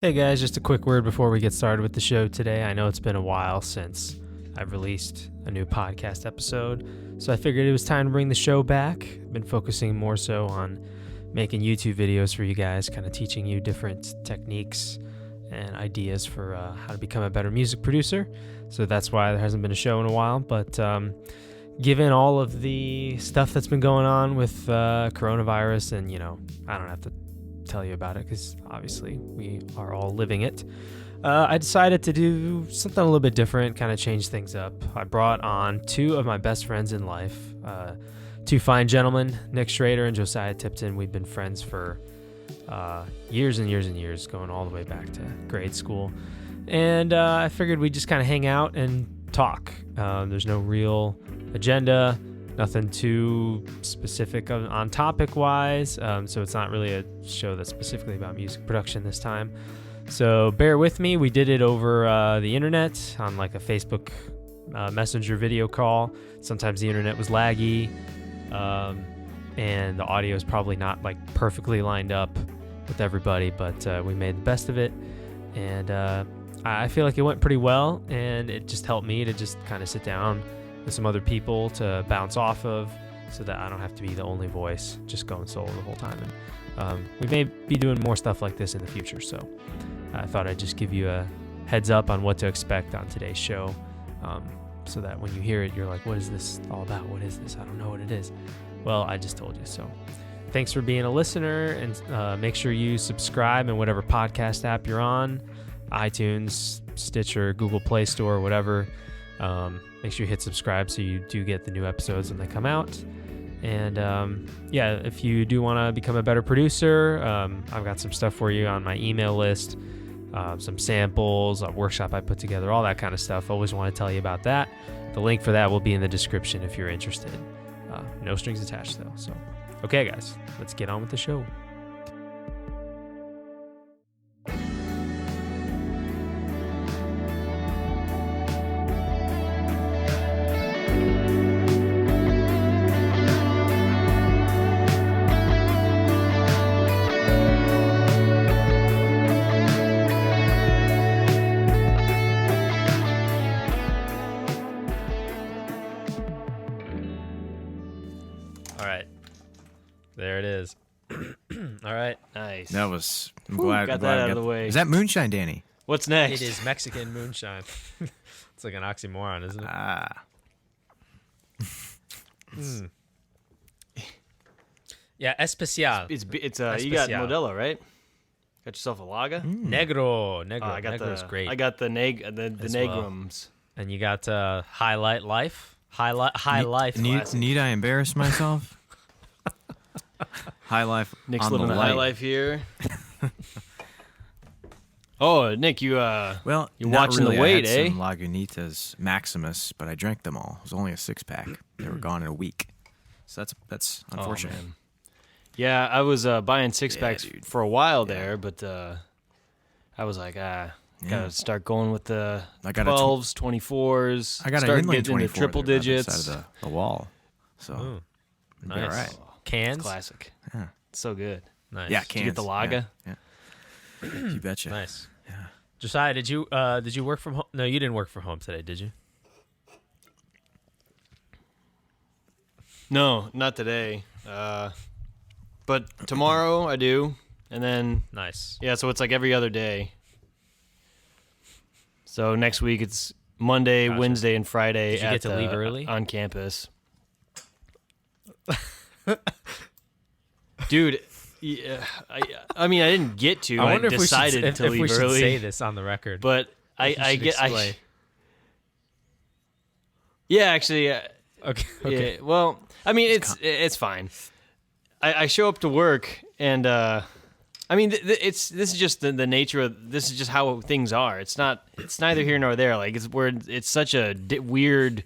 Hey guys, just a quick word before we get started with the show today. I know it's been a while since I've released a new podcast episode, so I figured it was time to bring the show back. I've been focusing more so on making YouTube videos for you guys, kind of teaching you different techniques and ideas for how to become a better music producer. So that's why there hasn't been a show in a while, but given all of the stuff that's been going on with coronavirus, and I don't have to tell you about it because obviously we are all living it. I decided to do something a little bit different, kind of change things up. I brought on two of my best friends in life, two fine gentlemen, Nick Schrader and Josiah Tipton. We've been friends for years and years and years, going all the way back to grade school. And I figured we'd just kind of hang out and talk. There's no real agenda, nothing too specific on topic-wise, so it's not really a show that's specifically about music production this time. So bear with me. We did it over the internet on like a Facebook Messenger video call. Sometimes the internet was laggy, and the audio is probably not like perfectly lined up with everybody, but we made the best of it, and I feel like it went pretty well, and it just helped me to just kind of sit down with some other people to bounce off of, so that I don't have to be the only voice just going solo the whole time. And we may be doing more stuff like this in the future, so I thought I'd just give you a heads up on what to expect on today's show, so that when you hear it, you're like, what is this all about? What is this? I don't know what it is. Well, I just told you. So thanks for being a listener, and make sure you subscribe in whatever podcast app you're on, iTunes, Stitcher, Google Play Store, whatever. Make sure you hit subscribe so you do get the new episodes when they come out. And if you do want to become a better producer, I've got some stuff for you on my email list, some samples, a workshop I put together, all that kind of stuff. Always want to tell you about that. The link for that will be in the description if you're interested. No strings attached though. So, okay guys, let's get on with the show. There it is. All right. Nice. That was... I'm Whew, glad got that out of the way. Is that moonshine, Danny? What's next? It is Mexican moonshine. It's like an oxymoron, isn't it? Yeah, especial. It's you got Modelo, right? Got yourself a lager? Negro. I got Negro's great. I got the Negrums. And you got Highlight Life. High Life. Need I embarrass myself? High Life. Nick's living the high life here. Oh, Nick, you're well, you're watching really. the weight, I had eh? some Lagunitas Maximus, but I drank them all. It was only a 6-pack. They were gone in a week, so that's unfortunate. Oh, man. Yeah, I was buying 6-packs for a while there, but I was like, gotta start going with the 12s, 24s. I got start an inline getting 24 into triple there, digits. side of the wall. So nice. All right. Cans? Classic. Yeah. It's so good. Nice. Yeah, Did you cans. get the lager? Yeah. You betcha. Nice. Yeah. Josiah, did you work from home? No, you didn't work from home today, did you? No, not today. But tomorrow I do, and then Nice. yeah, so it's like every other day. So next week it's Monday, Gotcha. Wednesday, and Friday. Did you get to leave early? On campus? Dude, yeah, I mean I didn't get to. I wonder I decided if to leave we should early. say this on the record. But yeah, actually. Okay. Yeah, well, I mean, it's fine. I show up to work, and I mean, this is just the nature of this is just how things are. It's neither here nor there. Like it's such a weird,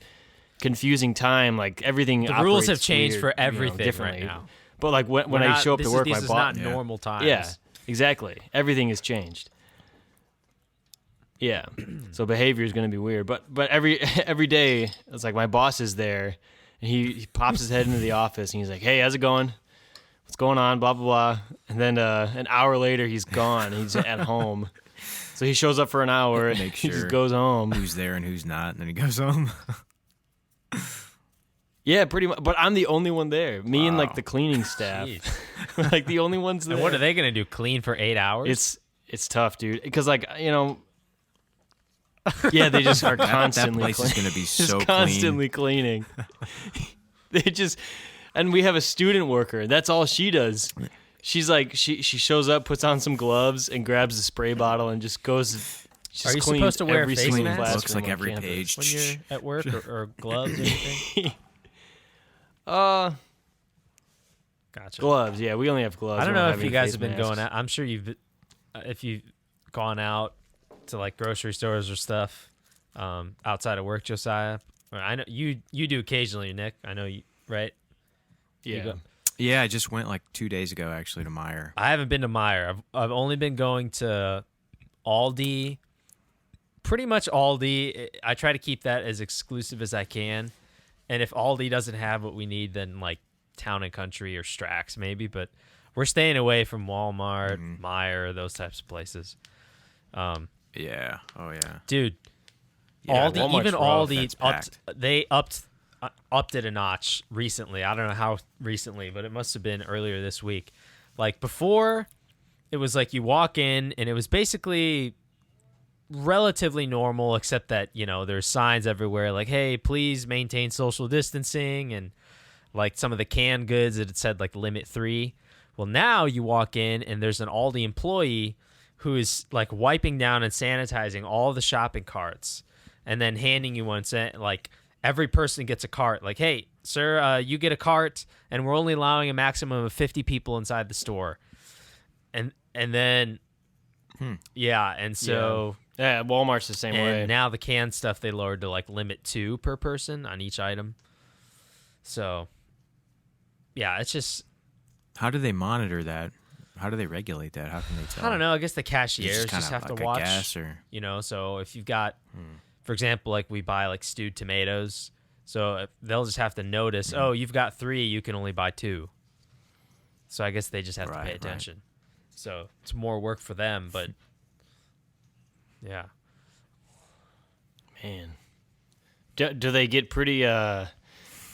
confusing time. Like everything. The rules have operates changed weird, for everything differently right now. But like when I show up to work, my this is boss. not normal times. Yeah, exactly. Everything has changed. Yeah, so behavior is going to be weird. But every day, it's like my boss is there, and he pops his head into the office, and he's like, "Hey, how's it going? What's going on? Blah blah blah." And then an hour later, he's gone. He's at home. So he shows up for an hour and Make he sure just goes home. who's there and who's not, and then he goes home. Yeah, pretty much. But I'm the only one there. Me and like Wow. the cleaning staff. Jeez. Like the only ones there. And what are they gonna do? Clean for 8 hours? It's tough, dude. Because like, yeah, they just are constantly That place is going to be just so constantly cleaning. They just, and we have a student worker. That's all she does. She's like, she shows up, puts on some gloves, and grabs a spray bottle and just goes. Just Are you cleans supposed to wear a every face single mask? classroom Looks like on every campus. page. when you're at work or gloves or anything? Gotcha. Gloves. Yeah, we only have gloves. I don't We know have if any you guys face have been masks. going out. I'm sure if you've gone out to like grocery stores or stuff outside of work, Josiah. Or I know you do occasionally, Nick. I know you, right? You Yeah. go- Yeah, I just went like 2 days ago actually to Meijer. I haven't been to Meijer. I've only been going to Aldi. Pretty much Aldi. I try to keep that as exclusive as I can. And if Aldi doesn't have what we need, then like Town and Country or Strax maybe. But we're staying away from Walmart, Meijer, those types of places. Yeah. Oh yeah. Dude, Yeah, Aldi, Walmart's even rough. Aldi upped it a notch recently. I don't know how recently, but it must have been earlier this week. Like before, it was like you walk in and it was basically relatively normal, except that, there's signs everywhere like, hey, please maintain social distancing, and like some of the canned goods that it said like limit 3. Well, now you walk in and there's an Aldi employee who is like wiping down and sanitizing all the shopping carts and then handing you one, like every person gets a cart. Like, hey, sir, you get a cart, and we're only allowing a maximum of 50 people inside the store. And then, yeah, and so... Yeah, Walmart's the same way. And now the canned stuff they lowered to like limit 2 per person on each item. So, yeah, it's just... How do they monitor that? How do they regulate that? How can they tell? I don't know. I guess the Is it cashiers kinda just have like to a watch. guess or? So if you've got, for example, like we buy like stewed tomatoes, so they'll just have to notice, oh, you've got 3, you can only buy 2. So I guess they just have to pay Right. attention. So it's more work for them, but yeah. Man, do they get pretty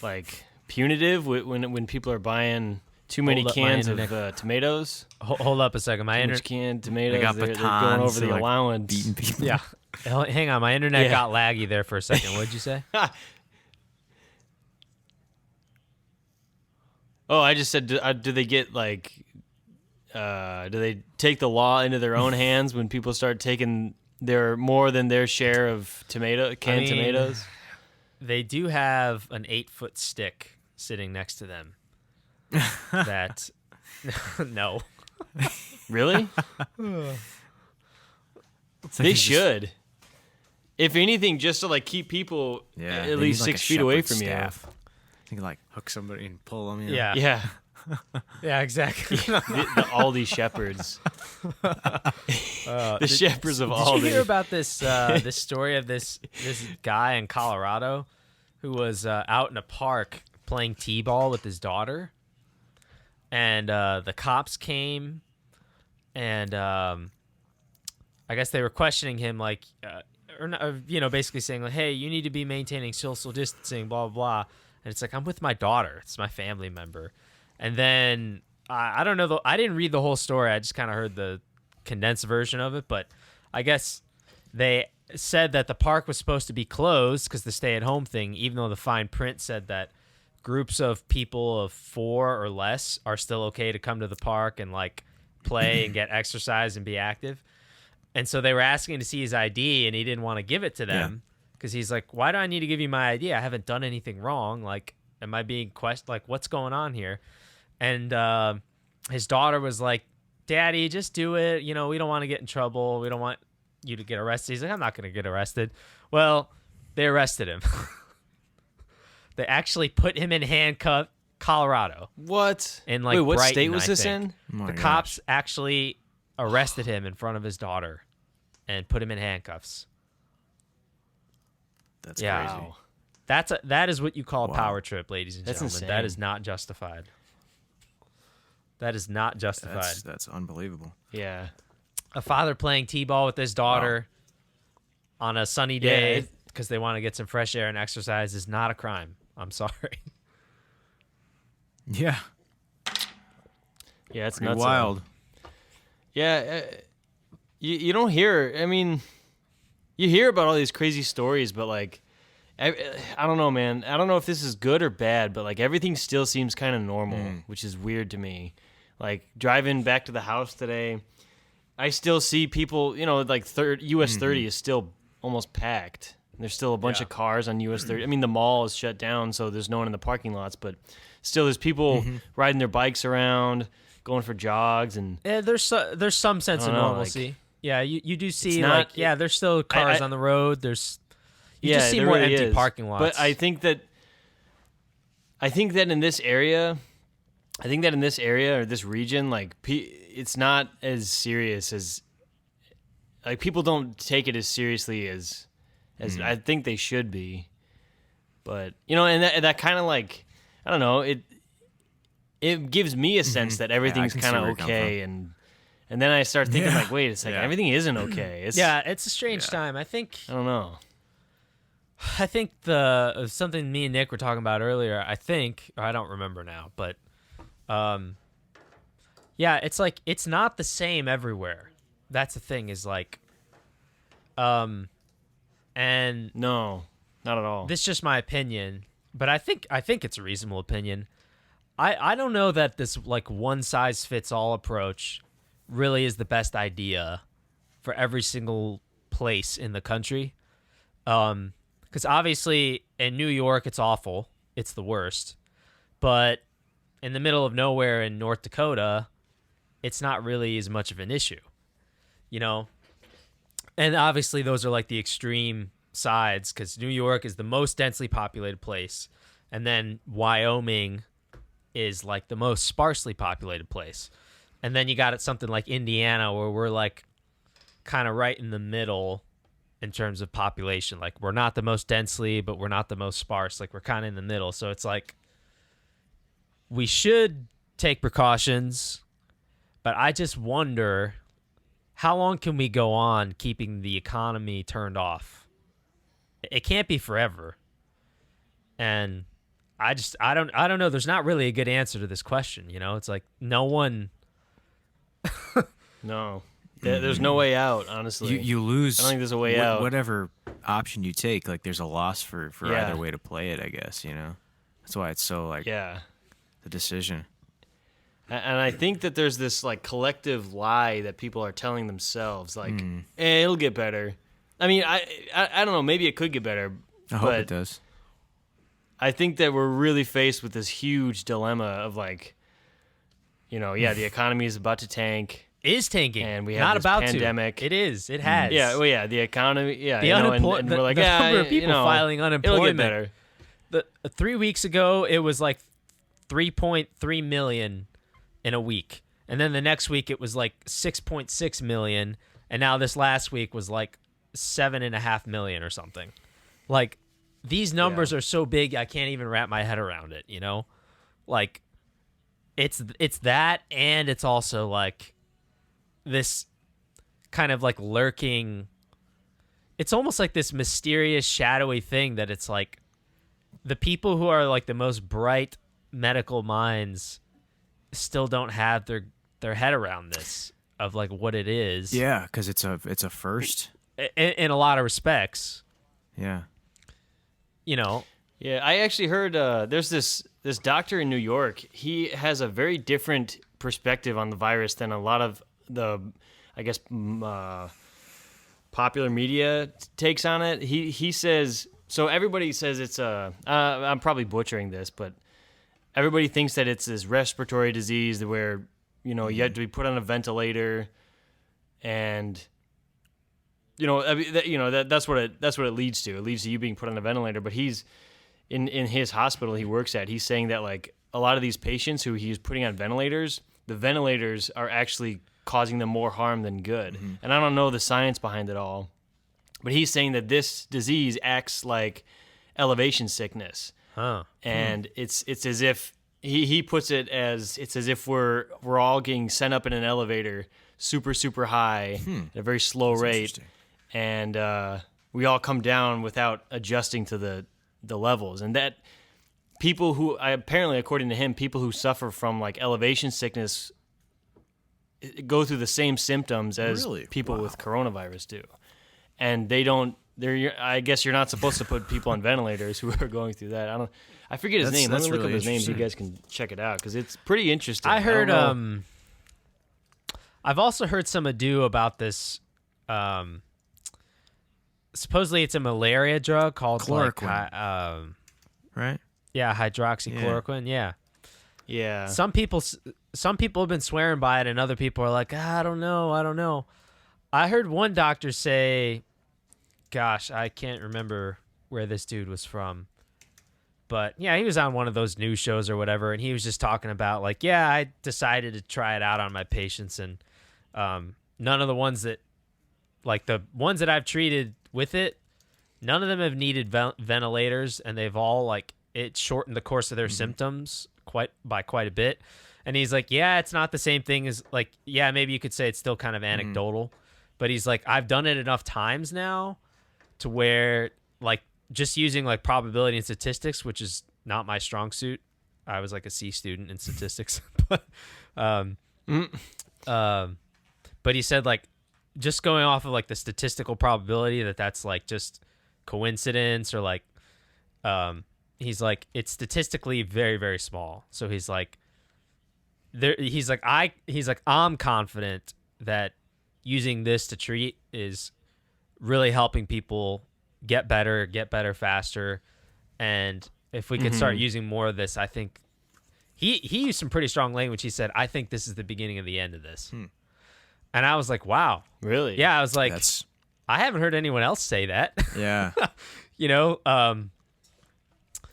like punitive when people are buying too many Hold up, my cans internet- of tomatoes? Hold up a second. My Too internet. much canned tomatoes. got They're going batons, over the they're, like, allowance. Beating people. Yeah. Hang on. My internet Yeah. got laggy there for a second. What did you say? Oh, I just said, do they get like, do they take the law into their own hands when people start taking more than their share of canned tomatoes? They do have an 8-foot stick sitting next to them. That no. Really? It's like They you just- should. If anything, just to like keep people Yeah. they at need, least like, a 6 feet away shepherd's from staff. You can like hook somebody and pull them. Yeah. you. Yeah, Yeah, exactly. the Aldi shepherds, the shepherds of Did Aldi. you hear about this this story of this guy in Colorado who was out in a park playing t-ball with his daughter, and the cops came, and I guess they were questioning him, like, basically saying, like, hey, you need to be maintaining social distancing, blah, blah, blah. And it's like, I'm with my daughter. It's my family member. And then, I don't know, I didn't read the whole story. I just kind of heard the condensed version of it. But I guess they said that the park was supposed to be closed because the stay-at-home thing, even though the fine print said that groups of people of 4 or less are still okay to come to the park and, like, play and get exercise and be active. And so they were asking to see his ID, and he didn't want to give it to them because he's like, why do I need to give you my ID? I haven't done anything wrong. Like, am I being questioned? Like, what's going on here? And his daughter was like, Daddy, just do it. We don't want to get in trouble. We don't want you to get arrested. He's like, I'm not going to get arrested. Well, they arrested him. They actually put him in handcuffs, Colorado. What? In, like, wait, what Brighton, state was I this think. in? Oh my The gosh. cops actually arrested him in front of his daughter and put him in handcuffs. That's Yeah. crazy. That is what you call a Wow. power trip, ladies and That's gentlemen. insane. That is not justified. That is not justified. That's unbelievable. Yeah. A father playing t-ball with his daughter on a sunny day because they want to get some fresh air and exercise is not a crime. I'm sorry. Yeah. Yeah, it's Pretty nuts. wild. Yeah, you don't hear. I mean, you hear about all these crazy stories, but like, I don't know, man. I don't know if this is good or bad, but like everything still seems kind of normal, which is weird to me. Like driving back to the house today, I still see people. You know, like US 30 is still almost packed. There's still a bunch of cars on US 30. I mean, the mall is shut down, so there's no one in the parking lots, but still there's people riding their bikes around, going for jogs, and there's some sense of normalcy. Like, yeah, you do see not, there's still cars on the road. There's you just see there more really empty is. parking lots. But I think that in this area, or this region, like it's not as serious as like people don't take it as seriously as I think they should be. But you know, and that kind of like I don't know, it gives me a sense that everything's kind of okay, and then I start thinking like, wait a second, everything isn't okay. It's a strange time. I don't know. I think something me and Nick were talking about earlier. I don't remember now, but it's like it's not the same everywhere. That's the thing. Is like, and no, not at all. This is just my opinion, but I think it's a reasonable opinion. I don't know that this like one size fits all approach really is the best idea for every single place in the country. Because obviously in New York it's awful, it's the worst, but in the middle of nowhere in North Dakota, it's not really as much of an issue, you know. And obviously those are like the extreme sides, because New York is the most densely populated place, and then Wyoming is like the most sparsely populated place, and then you got something like Indiana where we're like kind of right in the middle in terms of population. Like we're not the most densely, but we're not the most sparse. Like we're kind of in the middle. So it's like we should take precautions, but I just wonder how long can we go on keeping the economy turned off? It can't be forever. And I don't know. There's not really a good answer to this question. You know, it's like no one. No, there's no way out. Honestly, you lose. I don't think there's a way out. Whatever option you take, like there's a loss for either way to play it. I guess you know. That's why it's so like the decision. And I think that there's this like collective lie that people are telling themselves, like, it'll get better. I mean, I don't know. Maybe it could get better. I hope it does. I think that we're really faced with this huge dilemma of like, you know, the economy is about to tank. Is tanking, and we have not this about pandemic. To. It is. It has. Yeah. Well, yeah. The economy. Yeah. The unemployment. We're like, the number of people filing unemployment. It'll get better. 3 weeks ago, it was like 3.3 million in a week, and then the next week it was like 6.6 million, and now this last week was like 7.5 million or something. Like these numbers are so big, I can't even wrap my head around it. You know, like it's that, and it's also like this kind of like lurking. It's almost like this mysterious, shadowy thing that it's like the people who are like the most bright medical minds still don't have their head around this of like what it is. Yeah, because it's a first in a lot of respects. Yeah. You know. Yeah, I actually heard there's this doctor in New York. He has a very different perspective on the virus than a lot of the, I guess, popular media takes on it. He says, so everybody says it's I'm probably butchering this, but everybody thinks that it's this respiratory disease where, you know, you have to be put on a ventilator, and that's what it leads to. It leads to you being put on a ventilator. But he's in his hospital he works at. He's saying that like a lot of these patients who he's putting on ventilators, the ventilators are actually causing them more harm than good. Mm-hmm. And I don't know the science behind it all, but he's saying that this disease acts like elevation sickness. Huh. And it's as if he puts it as it's as if we're all getting sent up in an elevator super, super high at a very slow rate, and we all come down without adjusting to the levels. And that people who, apparently, according to him, people who suffer from like elevation sickness go through the same symptoms as people with coronavirus do. And they don't, I guess you're not supposed to put people on ventilators who are going through that. I forget his name. Let me look up his name so you guys can check it out, because it's pretty interesting. I heard, I've also heard some ado about this, supposedly it's a malaria drug called chloroquine, right? Yeah, hydroxychloroquine. Yeah. Some people have been swearing by it, and other people are like, I don't know. I heard one doctor say, gosh, I can't remember where this dude was from, but yeah, he was on one of those news shows or whatever, and he was just talking about like, yeah, I decided to try it out on my patients, and none of the ones that, like the ones that I've treated with it, none of them have needed ventilators, and they've all like, it shortened the course of their symptoms quite a bit. And he's like, yeah, it's not the same thing as like, yeah, maybe you could say it's still kind of anecdotal, but he's like, I've done it enough times now to where like just using like probability and statistics, which is not my strong suit. I was like a C student in statistics, but he said like just going off of like the statistical probability that's like just coincidence or like, he's like, it's statistically very, very small. So he's like, I'm confident that using this to treat is really helping people get better faster. And if we can start using more of this, I think he used some pretty strong language. He said, I think this is the beginning of the end of this. And I was like, wow. Really? Yeah. I was like, I haven't heard anyone else say that. Yeah. You know?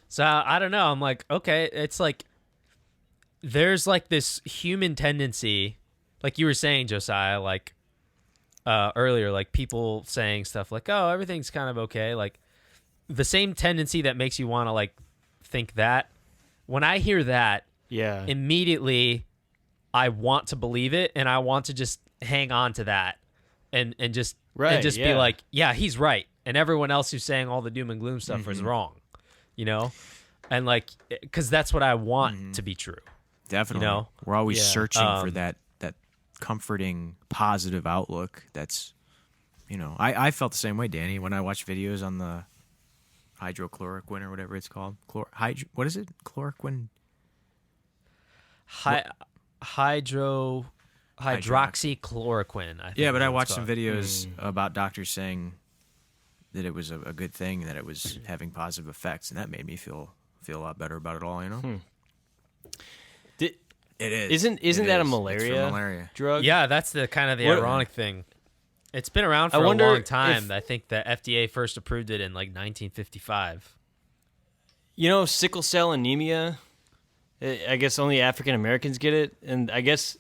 So I don't know. I'm like, okay, it's like, there's like this human tendency, like you were saying, Josiah, like earlier, like people saying stuff like, oh, everything's kind of okay. Like the same tendency that makes you want to like think that. When I hear that, immediately I want to believe it, and I want to just hang on to that and just be like, yeah, he's right. And everyone else who's saying all the doom and gloom stuff is wrong, you know? And like, because that's what I want to be true. Definitely. You know? We're always searching for that comforting, positive outlook. That's, you know, I felt the same way, Danny, when I watched videos on the hydrochloroquine or whatever it's called. What is it? Chloroquine? Hydroxychloroquine, I think. Yeah, but I watched some videos about doctors saying that it was a good thing, that it was having positive effects, and that made me feel a lot better about it all, you know? It is. Isn't that a malaria drug? Yeah, that's the kind of the ironic thing. It's been around for a long time. I think the FDA first approved it in like 1955. You know, sickle cell anemia, I guess only African Americans get it. And I guess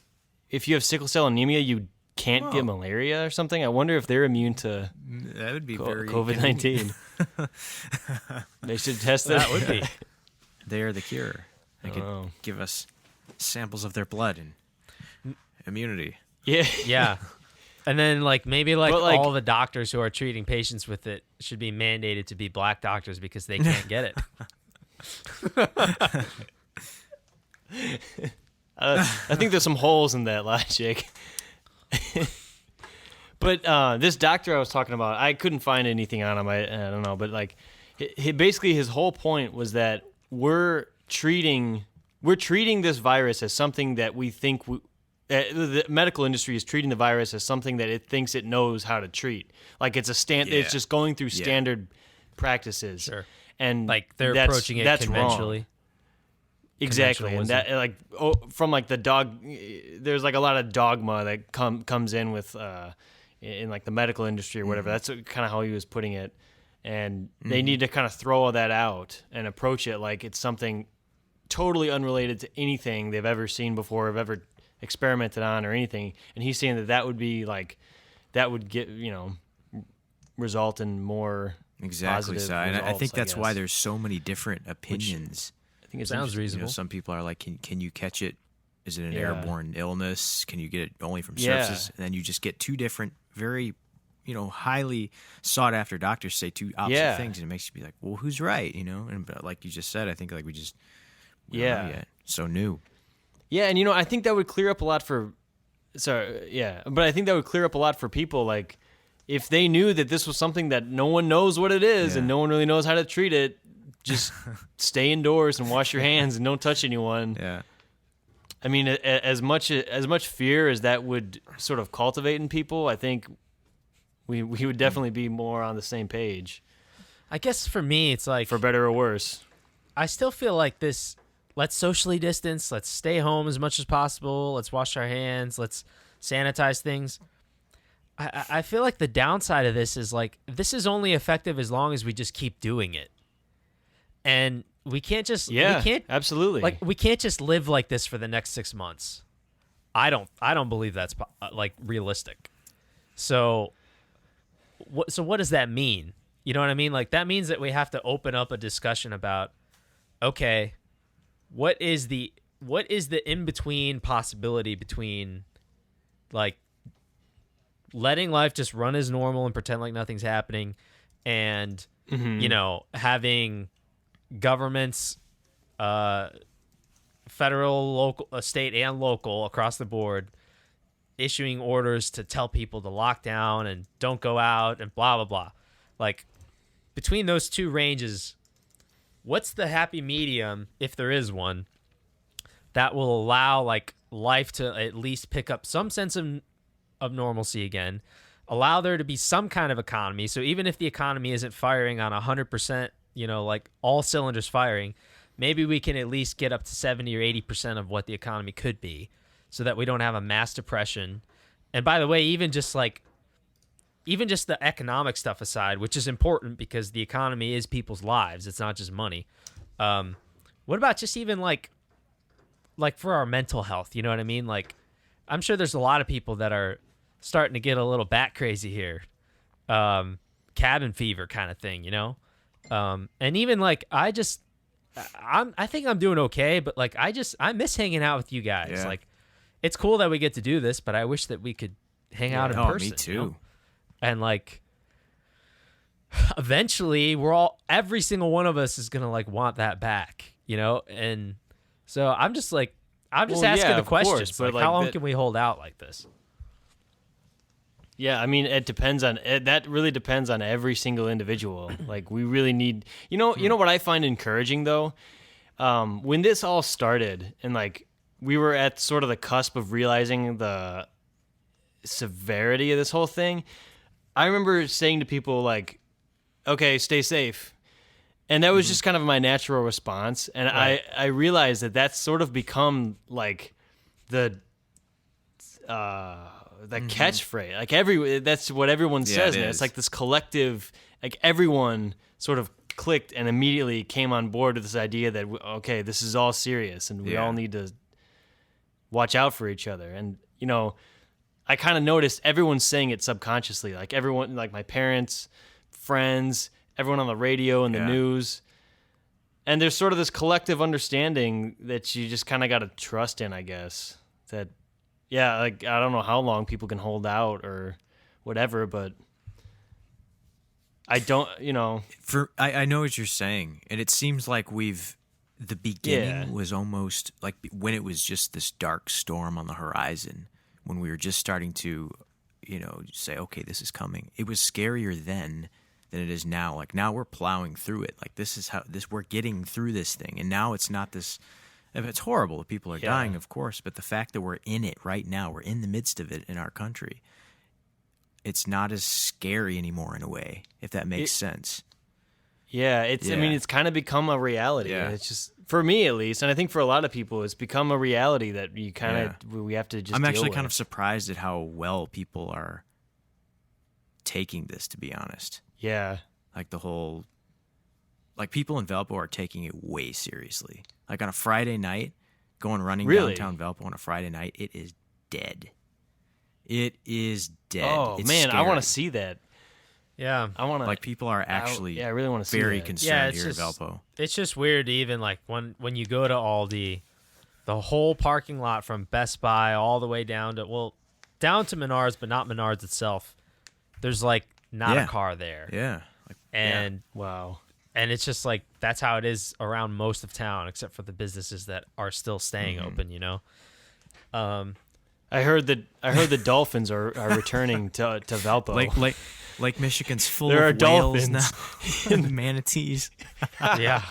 if you have sickle cell anemia, you can't get malaria or something. I wonder if they're immune to that would be very COVID-19. They should test that. That would be. They are the cure. They could give us samples of their blood and immunity. Yeah. And then like maybe like all the doctors who are treating patients with it should be mandated to be black doctors because they can't get it. I think there's some holes in that logic. But this doctor I was talking about, I couldn't find anything on him. I don't know, but like basically his whole point was that we're treating this virus as something that we think the medical industry is treating the virus as something that it thinks it knows how to treat. Like it's it's just going through standard practices. Sure. And like they're approaching it conventionally. Wrong. Exactly. And that like from like the dog, there's like a lot of dogma that comes in with in like the medical industry or whatever. That's kind of how he was putting it. And they need to kind of throw all that out and approach it like it's something totally unrelated to anything they've ever seen before, have ever experimented on or anything. And he's saying that would be like, that would get, result in more exactly. So, and I think that's why there's so many different opinions. I think it sounds reasonable. Some people are like, can you catch it Is it an Yeah. airborne illness? Can you get it only from Yeah. surfaces? And then you just get two different, very, highly sought after doctors say two opposite Yeah. things, and it makes you be like, well, who's right? And but like you just said, I think like we don't Yeah. know yet. So new. Yeah, and I think that would clear up a lot for. Sorry, yeah, but I think that would clear up a lot for people. Like, if they knew that this was something that no one knows what it is and Yeah. no one really knows how to treat it, just stay indoors and wash your hands and don't touch anyone. Yeah. I mean, as much fear as that would sort of cultivate in people, I think we would definitely be more on the same page, I guess for me, it's like for better or worse. I still feel like this. Let's socially distance. Let's stay home as much as possible. Let's wash our hands. Let's sanitize things. I feel like the downside of this is like this is only effective as long as we just keep doing it, and we can't just Yeah, we can't absolutely. like we can't just live like this for the next 6 months. I don't believe that's like realistic. So what does that mean? You know what I mean? Like that means that we have to open up a discussion about, okay, what is the in between possibility between like letting life just run as normal and pretend like nothing's happening and having governments, federal, local, state, and local across the board issuing orders to tell people to lock down and don't go out and blah, blah, blah. Like, between those two ranges, what's the happy medium, if there is one, that will allow, like, life to at least pick up some sense of normalcy again, allow there to be some kind of economy. So even if the economy isn't firing on 100%, like all cylinders firing, maybe we can at least get up to 70 or 80% of what the economy could be so that we don't have a mass depression. And by the way, even just the economic stuff aside, which is important because the economy is people's lives. It's not just money. What about just even like for our mental health? You know what I mean? Like, I'm sure there's a lot of people that are starting to get a little bat crazy here. Cabin fever kind of thing, And even like, I think I'm doing okay, but like, I miss hanging out with you guys. Yeah. Like, it's cool that we get to do this, but I wish that we could hang out in person. Me too. And like, eventually every single one of us is going to like want that back, And so I'm just asking the question, but like, how long can we hold out like this? Yeah, I mean, that really depends on every single individual. Like, we really need, you know what I find encouraging though? When this all started and like we were at sort of the cusp of realizing the severity of this whole thing, I remember saying to people like, okay, stay safe. And that was just kind of my natural response. And right. I realized that that's sort of become like the catchphrase. Like that's what everyone says. It's like this collective, like everyone sort of clicked and immediately came on board with this idea that, okay, this is all serious and we all need to watch out for each other. And, I kind of noticed everyone's saying it subconsciously. Like everyone, like my parents, friends, everyone on the radio and the news. And there's sort of this collective understanding that you just kind of got to trust in, I guess. That, like, I don't know how long people can hold out or whatever, but I don't, I know what you're saying. And it seems like the beginning was almost like when it was just this dark storm on the horizon, when we were just starting to, say, okay, this is coming. It was scarier then than it is now. Like now we're plowing through it. Like we're getting through this thing. And now it's not this, it's horrible that people are dying, of course, but the fact that we're in it right now, we're in the midst of it in our country, it's not as scary anymore in a way, if that makes sense. Yeah, I mean, it's kind of become a reality. Yeah. It's just, for me at least, and I think for a lot of people, it's become a reality that you kind of, we have to just I'm actually deal kind with. of surprised at how well people are taking this, to be honest. Yeah. Like like people in Valpo are taking it way seriously. Like on a Friday night, going running downtown Valpo on a Friday night, it is dead. It is dead. Oh, it's man, scary. I want to see that. Yeah. I want to. Like people are actually I really want to see very that. concerned here just, in Valpo. It's just weird to even like when you go to all the the whole parking lot from Best Buy all the way down to Menards, but not Menards itself. There's like not a car there. Yeah. And wow. And it's just like that's how it is around most of town, except for the businesses that are still staying open. I heard the dolphins are returning to Valpo. Lake Michigan's full there of are whales dolphins now and manatees. Yeah.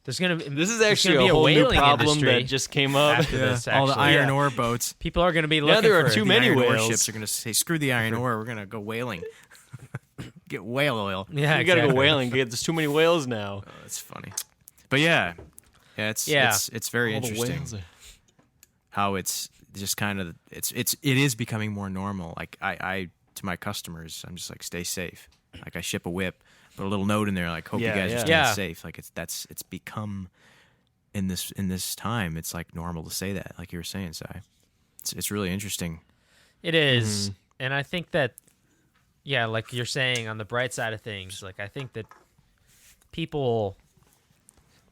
This is actually be a whole new whaling problem industry that just came up. after this, All the actually. iron ore boats. People are going to be looking there are for too The many iron ore whales. ships are going to say, screw the iron ore. We're going to go whaling. Get whale oil. Yeah, You gotta go whaling. There's too many whales now. Oh, that's funny. But it's very All the interesting whales are- how it's just kind of it is becoming more normal. Like I to my customers, I'm just like, stay safe. Like I ship a whip, put a little note in there like, hope you guys are staying Yeah. safe. Like it's become in this time, it's like normal to say that, like you were saying, Si. It's really interesting. It is. And I think that, yeah, like you're saying, on the bright side of things, like I think that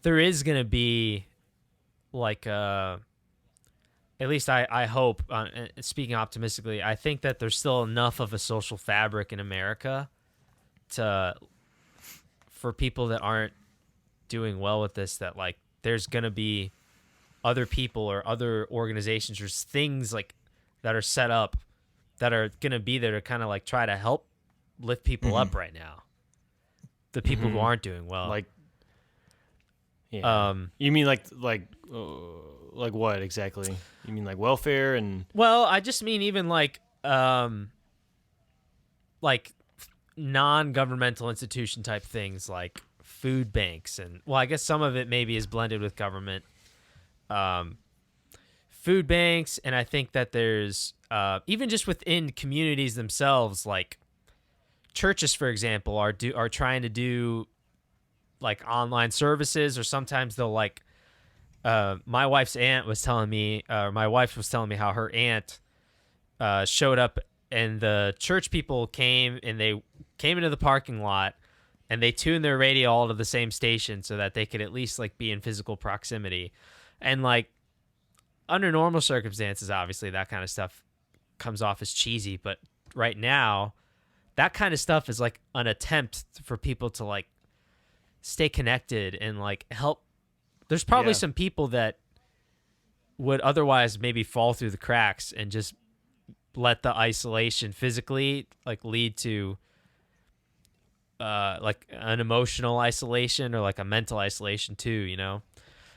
there is going to be like, at least I hope, speaking optimistically, I think that there's still enough of a social fabric in America for people that aren't doing well with this, that like there's going to be other people or other organizations or things like that are set up that are going to be there to kind of like try to help lift people up right now. The people who aren't doing well. Like, you mean like what exactly? You mean like welfare and? Well, I just mean even like non-governmental institution type things like food banks and, well, I guess some of it maybe is blended with government. Food banks, and I think that there's even just within communities themselves, like churches, for example, are trying to do like online services, or sometimes they'll like. My wife was telling me how her aunt showed up, and the church people came into the parking lot, and they tuned their radio all to the same station so that they could at least like be in physical proximity, and like. Under normal circumstances, obviously, that kind of stuff comes off as cheesy. But right now, that kind of stuff is like an attempt for people to like stay connected and like help. There's probably some people that would otherwise maybe fall through the cracks and just let the isolation physically like lead to like an emotional isolation or like a mental isolation too,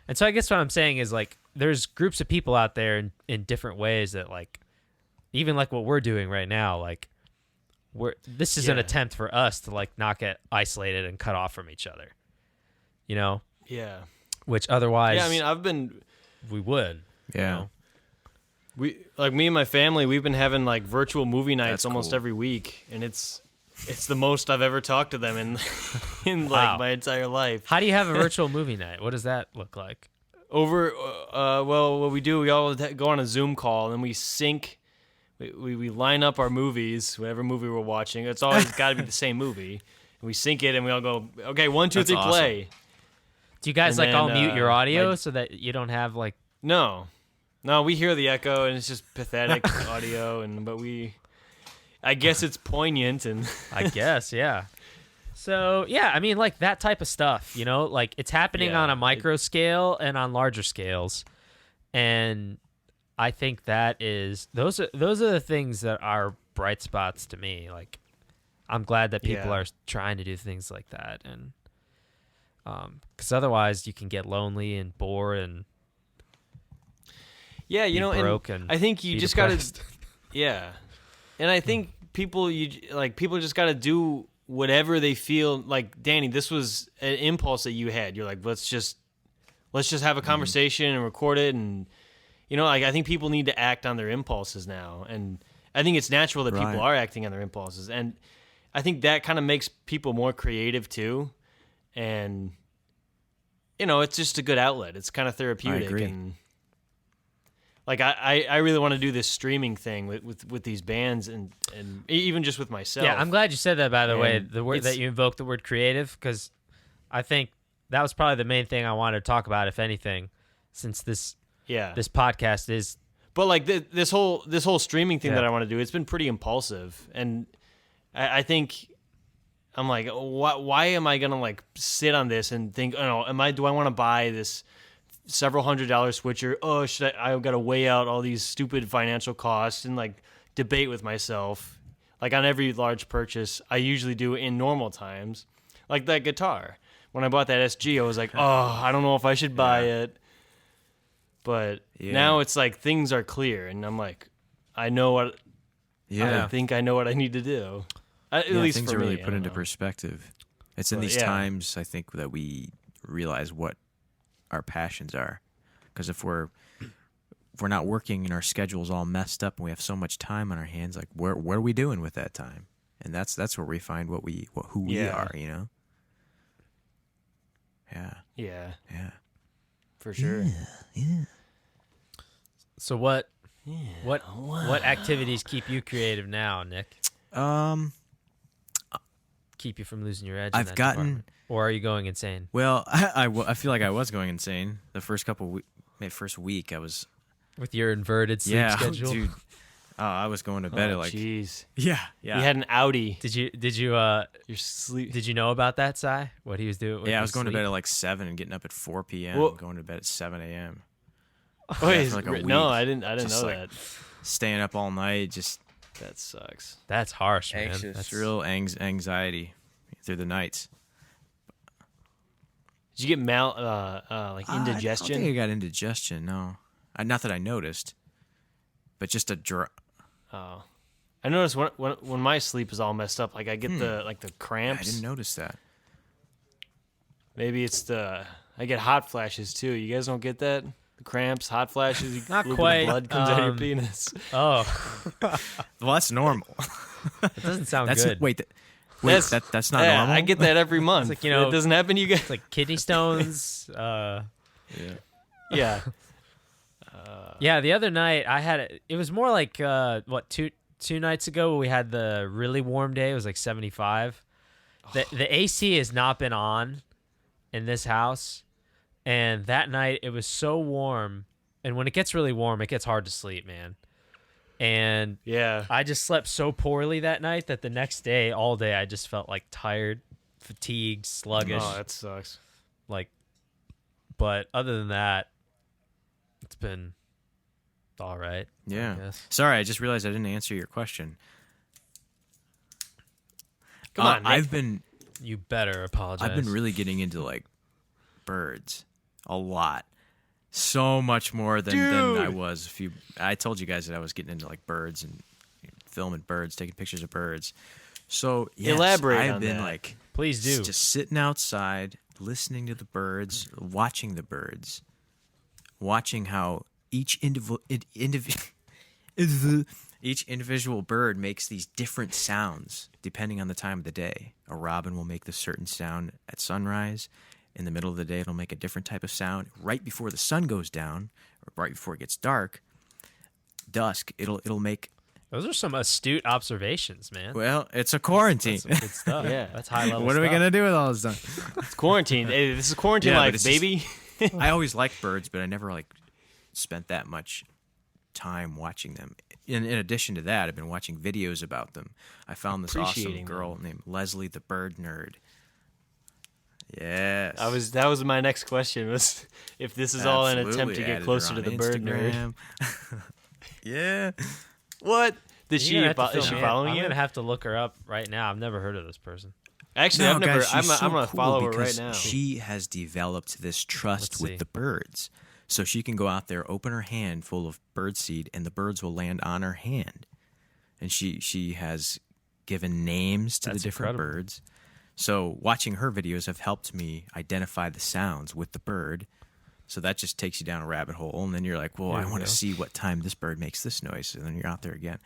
And so I guess what I'm saying is like, there's groups of people out there in different ways that like, even like what we're doing right now, like this is an attempt for us to like not get isolated and cut off from each other, Yeah. Which otherwise, Yeah, I mean, we would. Yeah. We like me and my family, we've been having like virtual movie nights That's almost cool. every week, and it's the most I've ever talked to them in like my entire life. How do you have a virtual movie night? What does that look like? Over, well, what we do, we all go on a Zoom call, and then we sync. We line up our movies, whatever movie we're watching. It's always got to be the same movie. And we sync it, and we all go, okay, 1, 2, 3, That's play. Do you guys And like all then, mute your audio so that you don't have like? No, we hear the echo, and it's just pathetic audio, but I guess it's poignant, and I guess, yeah. So, yeah, I mean, like that type of stuff, like it's happening on a micro scale and on larger scales. And I think those are the things that are bright spots to me. Like, I'm glad that people are trying to do things like that. And, because otherwise you can get lonely and bored and broke, and I think you just got to, and I think people just got to do whatever they feel. Like, Danny, this was an impulse that you had. You're like, let's just have a conversation and record it, and like I think people need to act on their impulses now, and I think it's natural that people are acting on their impulses, and I think that kind of makes people more creative too, and it's just a good outlet. It's kind of therapeutic. I agree. And like I really want to do this streaming thing with these bands and even just with myself. Yeah, I'm glad you said that, by the way, And the word that you invoked, the word creative, because I think that was probably the main thing I wanted to talk about, if anything, since this Yeah. this podcast is. But like this whole streaming thing that I want to do, it's been pretty impulsive, and I think I'm like, why am I gonna like sit on this and think, oh no, do I want to buy this several $100 switcher? Oh, I got to weigh out all these stupid financial costs and like debate with myself. Like on every large purchase, I usually do in normal times. Like that guitar, when I bought that SG, I was like, oh, I don't know if I should buy it. But now it's like things are clear, and I'm like, I know what. I think I know what I need to do. At least things for are really me, put into perspective. It's in these times, I think, that we realize what our passions are. Because if we're not working and our schedule's all messed up and we have so much time on our hands, like what are we doing with that time? And that's where we find who we are, you know. Yeah. For sure. Yeah. So what activities keep you creative now, Nick? Keep you from losing your edge. I've gotten, department? Or are you going insane? Well, I feel like I was going insane the first first week. I was with your inverted sleep schedule. Dude. I was going to bed at like. Jeez. Yeah. You had an Audi. Did you your sleep? Did you know about that, Cy? What he was doing? Yeah, I was going to bed at like 7 and getting up at 4 p.m. Well, and going to bed at 7 a.m. Wait, like a week, no, I didn't know like that. Staying up all night, just that sucks. That's harsh, anxious. Man. That's real anxiety through the nights. Did you get like indigestion? I don't think I got indigestion. No, not that I noticed, but just a Oh, I noticed when my sleep is all messed up, like I get the cramps. I didn't notice that. Maybe it's I get hot flashes too. You guys don't get that? The cramps, hot flashes. Not quite. Blood comes out of your penis. Oh, well, that's normal. It doesn't sound good. That's not normal. I get that every month. Like, it doesn't happen to you guys. It's like kidney stones. Yeah. Yeah, the other night I had it was more like two nights ago we had the really warm day. It was like 75. The AC has not been on in this house, and that night it was so warm. And when it gets really warm, it gets hard to sleep, man. And I just slept so poorly that night that the next day, all day, I just felt like tired, fatigued, sluggish. Oh, that sucks. But other than that, it's been all right. Yeah. Sorry, I just realized I didn't answer your question. Come on, Nick. You better apologize. I've been really getting into like birds a lot. So much more than I was I told you guys that I was getting into like birds and filming birds, taking pictures of birds. So elaborate I've on been that. like, please do. Just sitting outside, listening to the birds, watching the birds, watching how each individual bird makes these different sounds depending on the time of the day. A robin will make this certain sound at sunrise. In the middle of the day, it'll make a different type of sound. Right before the sun goes down, or right before it gets dusk, it'll make. Those are some astute observations, man. Well, it's a quarantine. That's some good stuff. Yeah, that's high level. What are we gonna do with all this stuff? It's quarantine. Hey, this is quarantine life, baby. I always liked birds, but I never spent that much time watching them. In addition to that, I've been watching videos about them. I found this awesome girl named Leslie the Bird Nerd. Yes. That was my next question, was if this is all an attempt to get closer to the bird nerd. Yeah. What? Is she following you? I'm going to have to look her up right now. I've never heard of this person. Actually, I'm going to follow her right now. She has developed this trust with the birds. So she can go out there, open her hand full of bird seed, and the birds will land on her hand. And she has given names to the different birds. So watching her videos have helped me identify the sounds with the bird. So that just takes you down a rabbit hole. And then you're like, well, I want to see what time this bird makes this noise. And then you're out there again.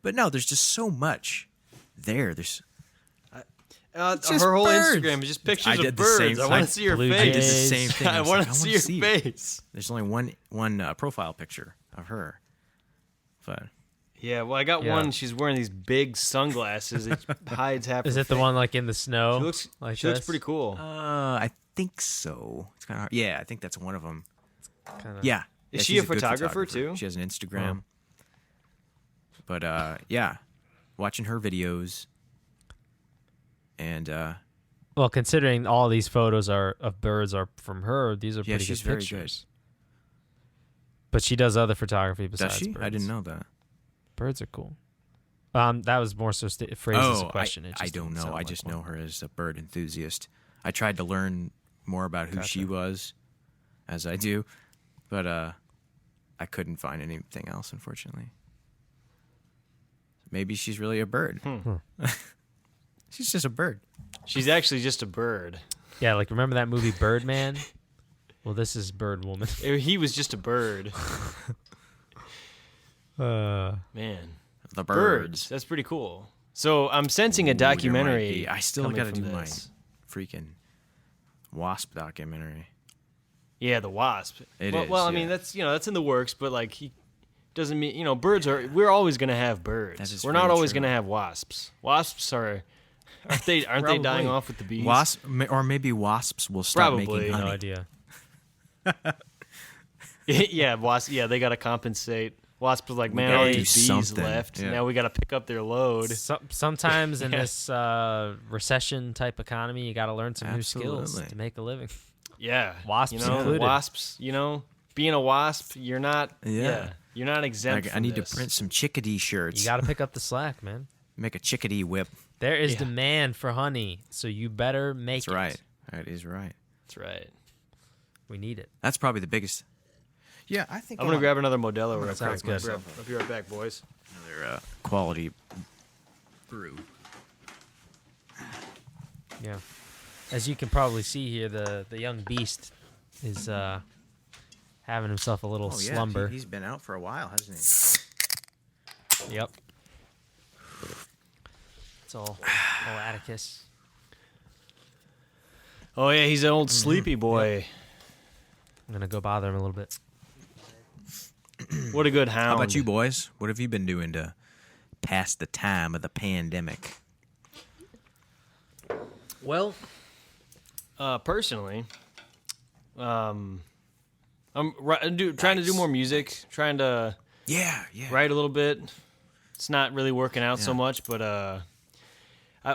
But no, there's just so much there. There's her whole birds. Instagram is just pictures of birds. I want to see your face. I did the same thing. I want to see your face. There's only one profile picture of her. But yeah, well, I got one. She's wearing these big sunglasses. It hides half. Is her it the face. one like in the snow? She looks pretty cool. I think so. It's kind of hard. Yeah, I think that's one of them. Kinda. Yeah. Is she she's a good photographer too? She has an Instagram. But yeah, watching her videos, and Well, considering all these photos of birds are from her, these are pretty she's good very pictures. But she does other photography does besides she? birds. I didn't know that. Birds are cool. That was more so phrased as a question. I don't know. I just know her as a bird enthusiast. I tried to learn more about who she was, as I do, but I couldn't find anything else, unfortunately. Maybe she's really a bird. She's just a bird. She's actually just a bird. Yeah, like remember that movie Birdman? Well, this is Bird Woman. He was just a bird. Man. The Birds. That's pretty cool. So I'm sensing a documentary. I still got to do my this. freaking wasp documentary. Yeah, the wasp. It well, is, well, I yeah. mean, that's in the works, but like he doesn't mean birds are. We're always gonna have birds. That is We're not very always true. gonna have wasps. Wasps aren't they dying Probably. off with the bees? Or maybe wasps will stop Probably. making honey. No idea. Yeah, wasps. Yeah, they gotta compensate. Wasps are like, man, all gotta these do bees something. left. Yeah. Now we gotta pick up their load. Sometimes in Yeah. this recession type economy, you got to learn some new skills Absolutely. to make a living. Yeah, Wasps you know, included. wasps. Being a wasp, you're not. Yeah. you're not exempt. I from need this. to print some chickadee shirts. You got to pick up the slack, man. Make a chickadee whip. There is Yeah. demand for honey, so you better make That's it. right. That is right. That's right. We need it. That's probably the biggest. Yeah, I think I'm gonna grab another Modelo real Sounds quick. good. I'll be right back, boys. another quality brew. Yeah. As you can probably see here, the young beast is having himself a little slumber. He's been out for a while, hasn't he? Yep. It's all Atticus. Oh yeah, he's an old sleepy boy. I'm gonna go bother him a little bit. What a good hound. How about you, boys? What have you been doing to pass the time of the pandemic? Well, personally, I'm trying to do more music, trying to Yeah. write a little bit. It's not really working out so Yeah. much, but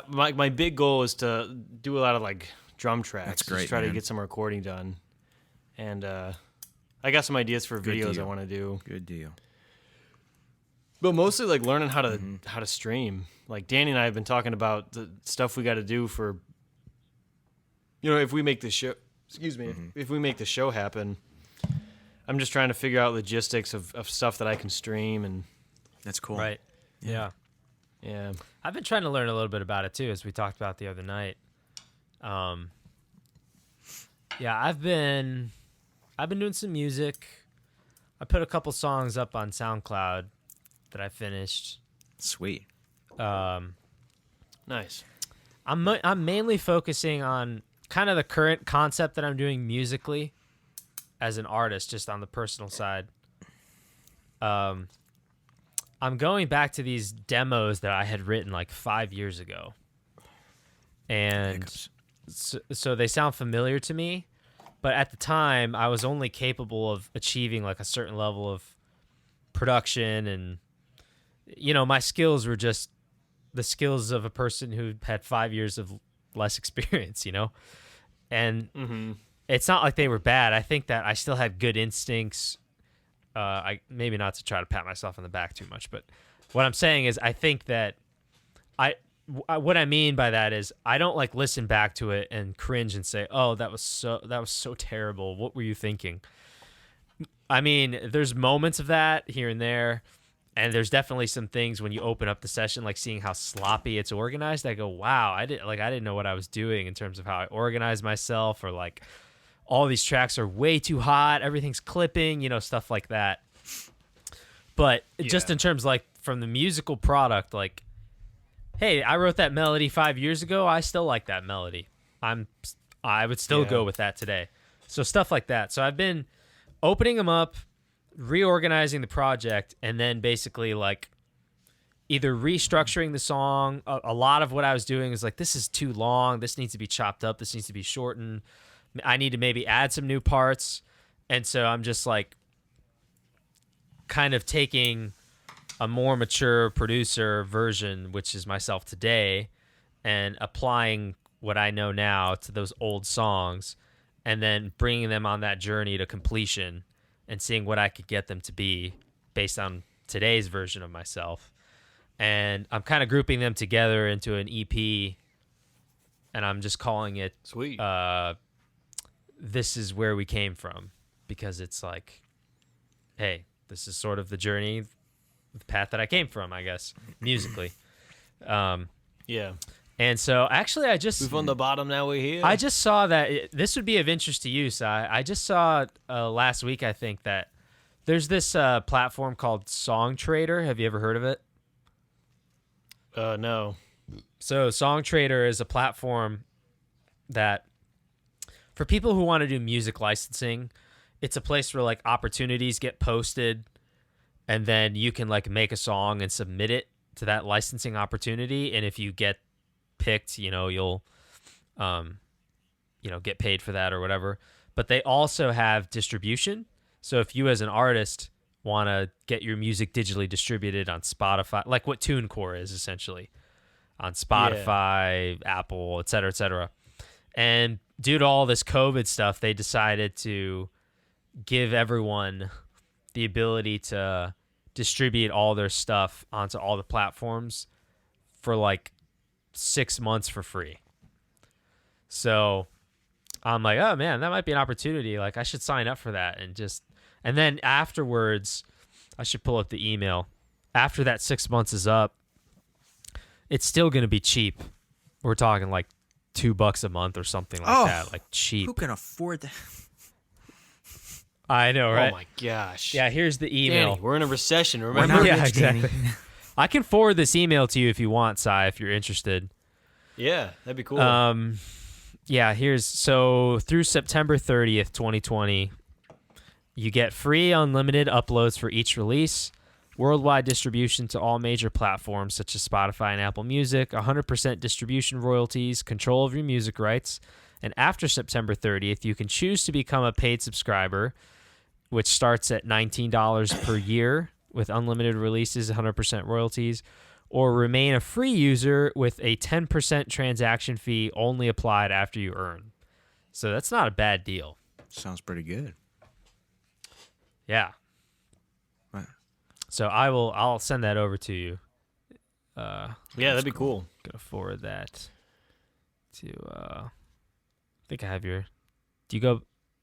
my big goal is to do a lot of like drum tracks. That's great, Just try to man. get some recording done, and I got some ideas for Good videos I deal. want to do. Good deal. But mostly like learning how to stream. Like Danny and I have been talking about the stuff we got to do for, if we make this show. Excuse me. If we make the show happen, I'm just trying to figure out logistics of stuff that I can stream and That's cool. Right. Yeah. yeah. I've been trying to learn a little bit about it too, as we talked about the other night. Yeah, I've been doing some music. I put a couple songs up on SoundCloud that I finished. Sweet. Nice. I'm mainly focusing on kind of the current concept that I'm doing musically as an artist, just on the personal side. I'm going back to these demos that I had written like 5 years ago. And Hiccups. so they sound familiar to me, but at the time I was only capable of achieving like a certain level of production, and my skills were just the skills of a person who had 5 years of less experience, and it's not like they were bad. I think that I still had good instincts. I maybe not to try to pat myself on the back too much, but what I'm saying is I think that what I mean by that is I don't like listen back to it and cringe and say, "Oh, that was so terrible. What were you thinking?" I mean, there's moments of that here and there, and there's definitely some things when you open up the session, like seeing how sloppy it's organized. I go, "Wow, I didn't know what I was doing in terms of how I organized myself," or like all these tracks are way too hot, everything's clipping, stuff like that. But just in terms like from the musical product, like, hey, I wrote that melody 5 years ago. I still like that melody. I would still go with that today. So stuff like that. So I've been opening them up, reorganizing the project, and then basically like either restructuring the song. A lot of what I was doing is like, this is too long. This needs to be chopped up. This needs to be shortened. I need to maybe add some new parts. And so I'm just like kind of taking a more mature producer version, which is myself today, and applying what I know now to those old songs, and then bringing them on that journey to completion and seeing what I could get them to be based on today's version of myself. And I'm kind of grouping them together into an EP, and I'm just calling it Sweet. This Is Where We Came From, because it's like, hey, this is sort of the journey, the path that I came from, I guess, musically. Yeah. And so actually We've on the bottom, now we're here. I just saw that this would be of interest to you. So I just saw last week, I think, that there's this platform called Song Trader. Have you ever heard of it? No. So Song Trader is a platform that for people who want to do music licensing, it's a place where like opportunities get posted, and then you can like make a song and submit it to that licensing opportunity. And if you get picked, you'll get paid for that or whatever. But they also have distribution. So if you as an artist want to get your music digitally distributed on Spotify, like what TuneCore is essentially, on Spotify, Apple, et cetera, and due to all this COVID stuff, they decided to give everyone the ability to distribute all their stuff onto all the platforms for like 6 months for free. So I'm like, oh man, that might be an opportunity. Like I should sign up for that, and then afterwards, I should pull up the email. After that 6 months is up, it's still going to be cheap. We're talking like $2 a month or something like that. Like cheap. Who can afford that? I know, right? Oh my gosh. Yeah, here's the email. Danny, we're in a recession, remember? Yeah, exactly. I can forward this email to you if you want, Sai, if you're interested. Yeah, that'd be cool. Yeah, so through September 30th, 2020, you get free unlimited uploads for each release, worldwide distribution to all major platforms such as Spotify and Apple Music, 100% distribution royalties, control of your music rights, and after September 30th, you can choose to become a paid subscriber, which starts at $19 per year with unlimited releases, 100% royalties, or remain a free user with a 10% transaction fee only applied after you earn. So that's not a bad deal. Sounds pretty good. Yeah. Right. So I'll send that over to you. Yeah, that'd be cool. Gonna forward that to I think I have your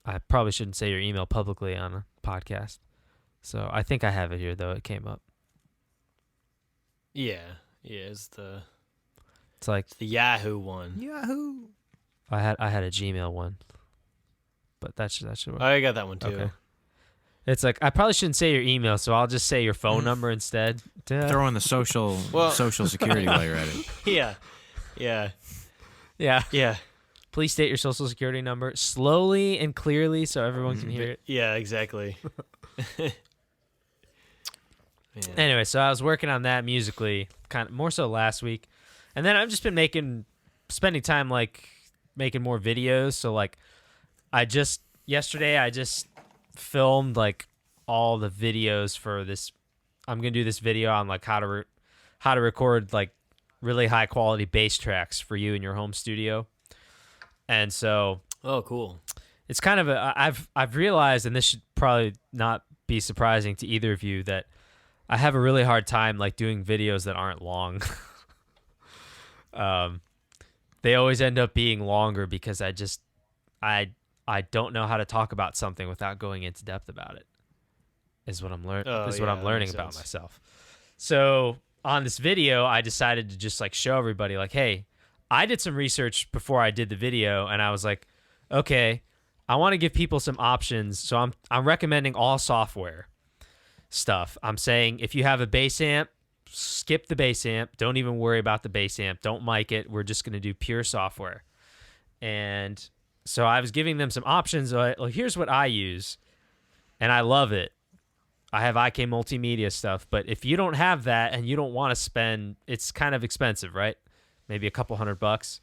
I probably shouldn't say your email publicly on a podcast. So I think I have it here though. It came up. Yeah. Yeah, it's the Yahoo one. Yahoo. I had a Gmail one. But that should work. I got that one too. Okay. It's like I probably shouldn't say your email, so I'll just say your phone number instead. Throw in the social security while you're at it. Yeah. Yeah. Yeah. Yeah. Please state your social security number slowly and clearly so everyone can hear it. Yeah, exactly. Anyway, so I was working on that musically, kind of more so last week, and then I've just been spending time like making more videos. So like, yesterday I just filmed like all the videos for this. I'm gonna do this video on like how to record like really high quality bass tracks for you in your home studio. And so, oh, cool. It's kind of I've realized, and this should probably not be surprising to either of you, that I have a really hard time like doing videos that aren't long. They always end up being longer because I don't know how to talk about something without going into depth about it. Is what I'm learning about myself. So on this video, I decided to just like show everybody like, hey, I did some research before I did the video, and I was like, okay, I want to give people some options. So I'm recommending all software stuff. I'm saying if you have a bass amp, skip the bass amp. Don't even worry about the bass amp. Don't mic it. We're just going to do pure software. And so I was giving them some options. Like, here's what I use, and I love it. I have IK Multimedia stuff, but if you don't have that and you don't want to spend, it's kind of expensive, right? Maybe a couple $100.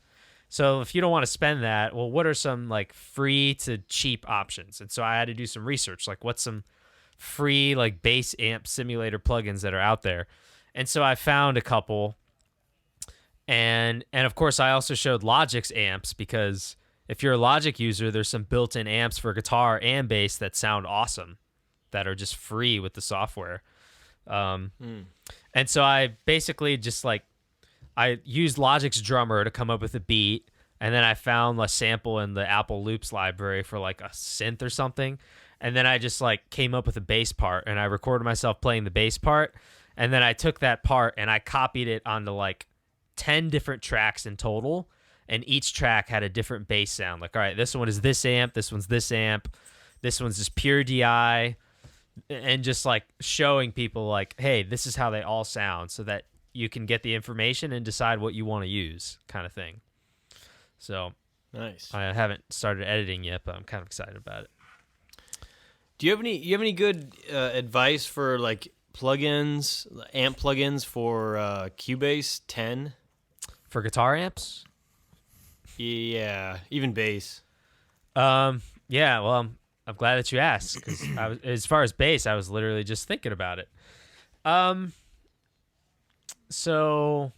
So if you don't want to spend that, well, what are some like free to cheap options? And so I had to do some research, like what's some free like bass amp simulator plugins that are out there. And so I found a couple. And of course I also showed Logic's amps, because if you're a Logic user, there's some built-in amps for guitar and bass that sound awesome, that are just free with the software. And so I basically just like, I used Logic's drummer to come up with a beat, and then I found a sample in the Apple Loops library for like a synth or something, and then I just like came up with a bass part, and I recorded myself playing the bass part, and then I took that part and I copied it onto like 10 different tracks in total, and each track had a different bass sound. Like, all right, this one is this amp, this one's this amp, this one's just pure DI, and just like showing people like, hey, this is how they all sound, so that you can get the information and decide what you want to use, kind of thing. So nice. I haven't started editing yet, but I'm kind of excited about it. Do you have any good advice for like plugins, amp plugins for Cubase 10? For guitar amps? Yeah, even bass. Yeah, well, I'm glad that you asked, because as far as bass, I was literally just thinking about it. So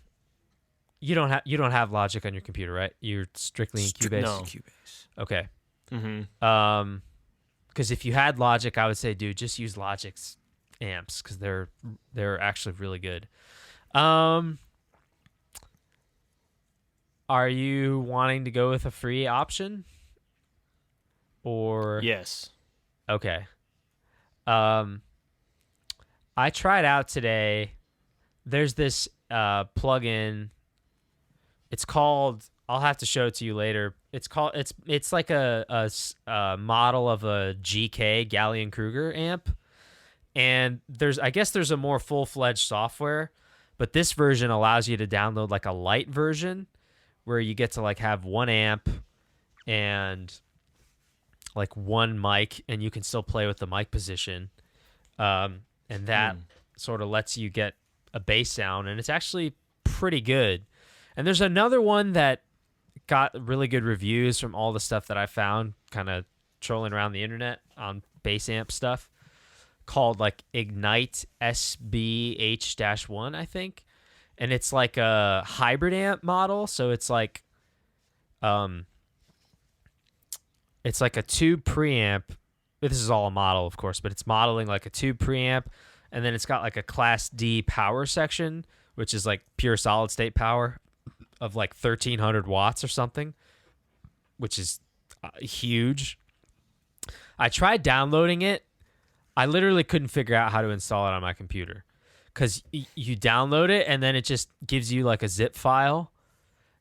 you don't have Logic on your computer, right? You're strictly in Cubase? No. Cubase. Okay. Mm-hmm. Because if you had Logic, I would say, dude, just use Logic's amps, because they're actually really good. Are you wanting to go with a free option? Or Yes. Okay. I tried out today. There's this plugin. It's called, I'll have to show it to you later. It's like a model of a GK Gallien-Kruger amp. And I guess there's a more full-fledged software, but this version allows you to download like a light version, where you get to like have one amp and like one mic, and you can still play with the mic position. And that sort of lets you get a bass sound, and it's actually pretty good. And there's another one that got really good reviews from all the stuff that I found kind of trolling around the internet on bass amp stuff, called like Ignite SBH-1, I think. And it's like a hybrid amp model, so it's like a tube preamp. This is all a model, of course, but it's modeling like a tube preamp, and then it's got like a Class D power section, which is like pure solid state power of like 1,300 watts or something, which is huge. I tried downloading it. I literally couldn't figure out how to install it on my computer, because you download it and then it just gives you like a zip file,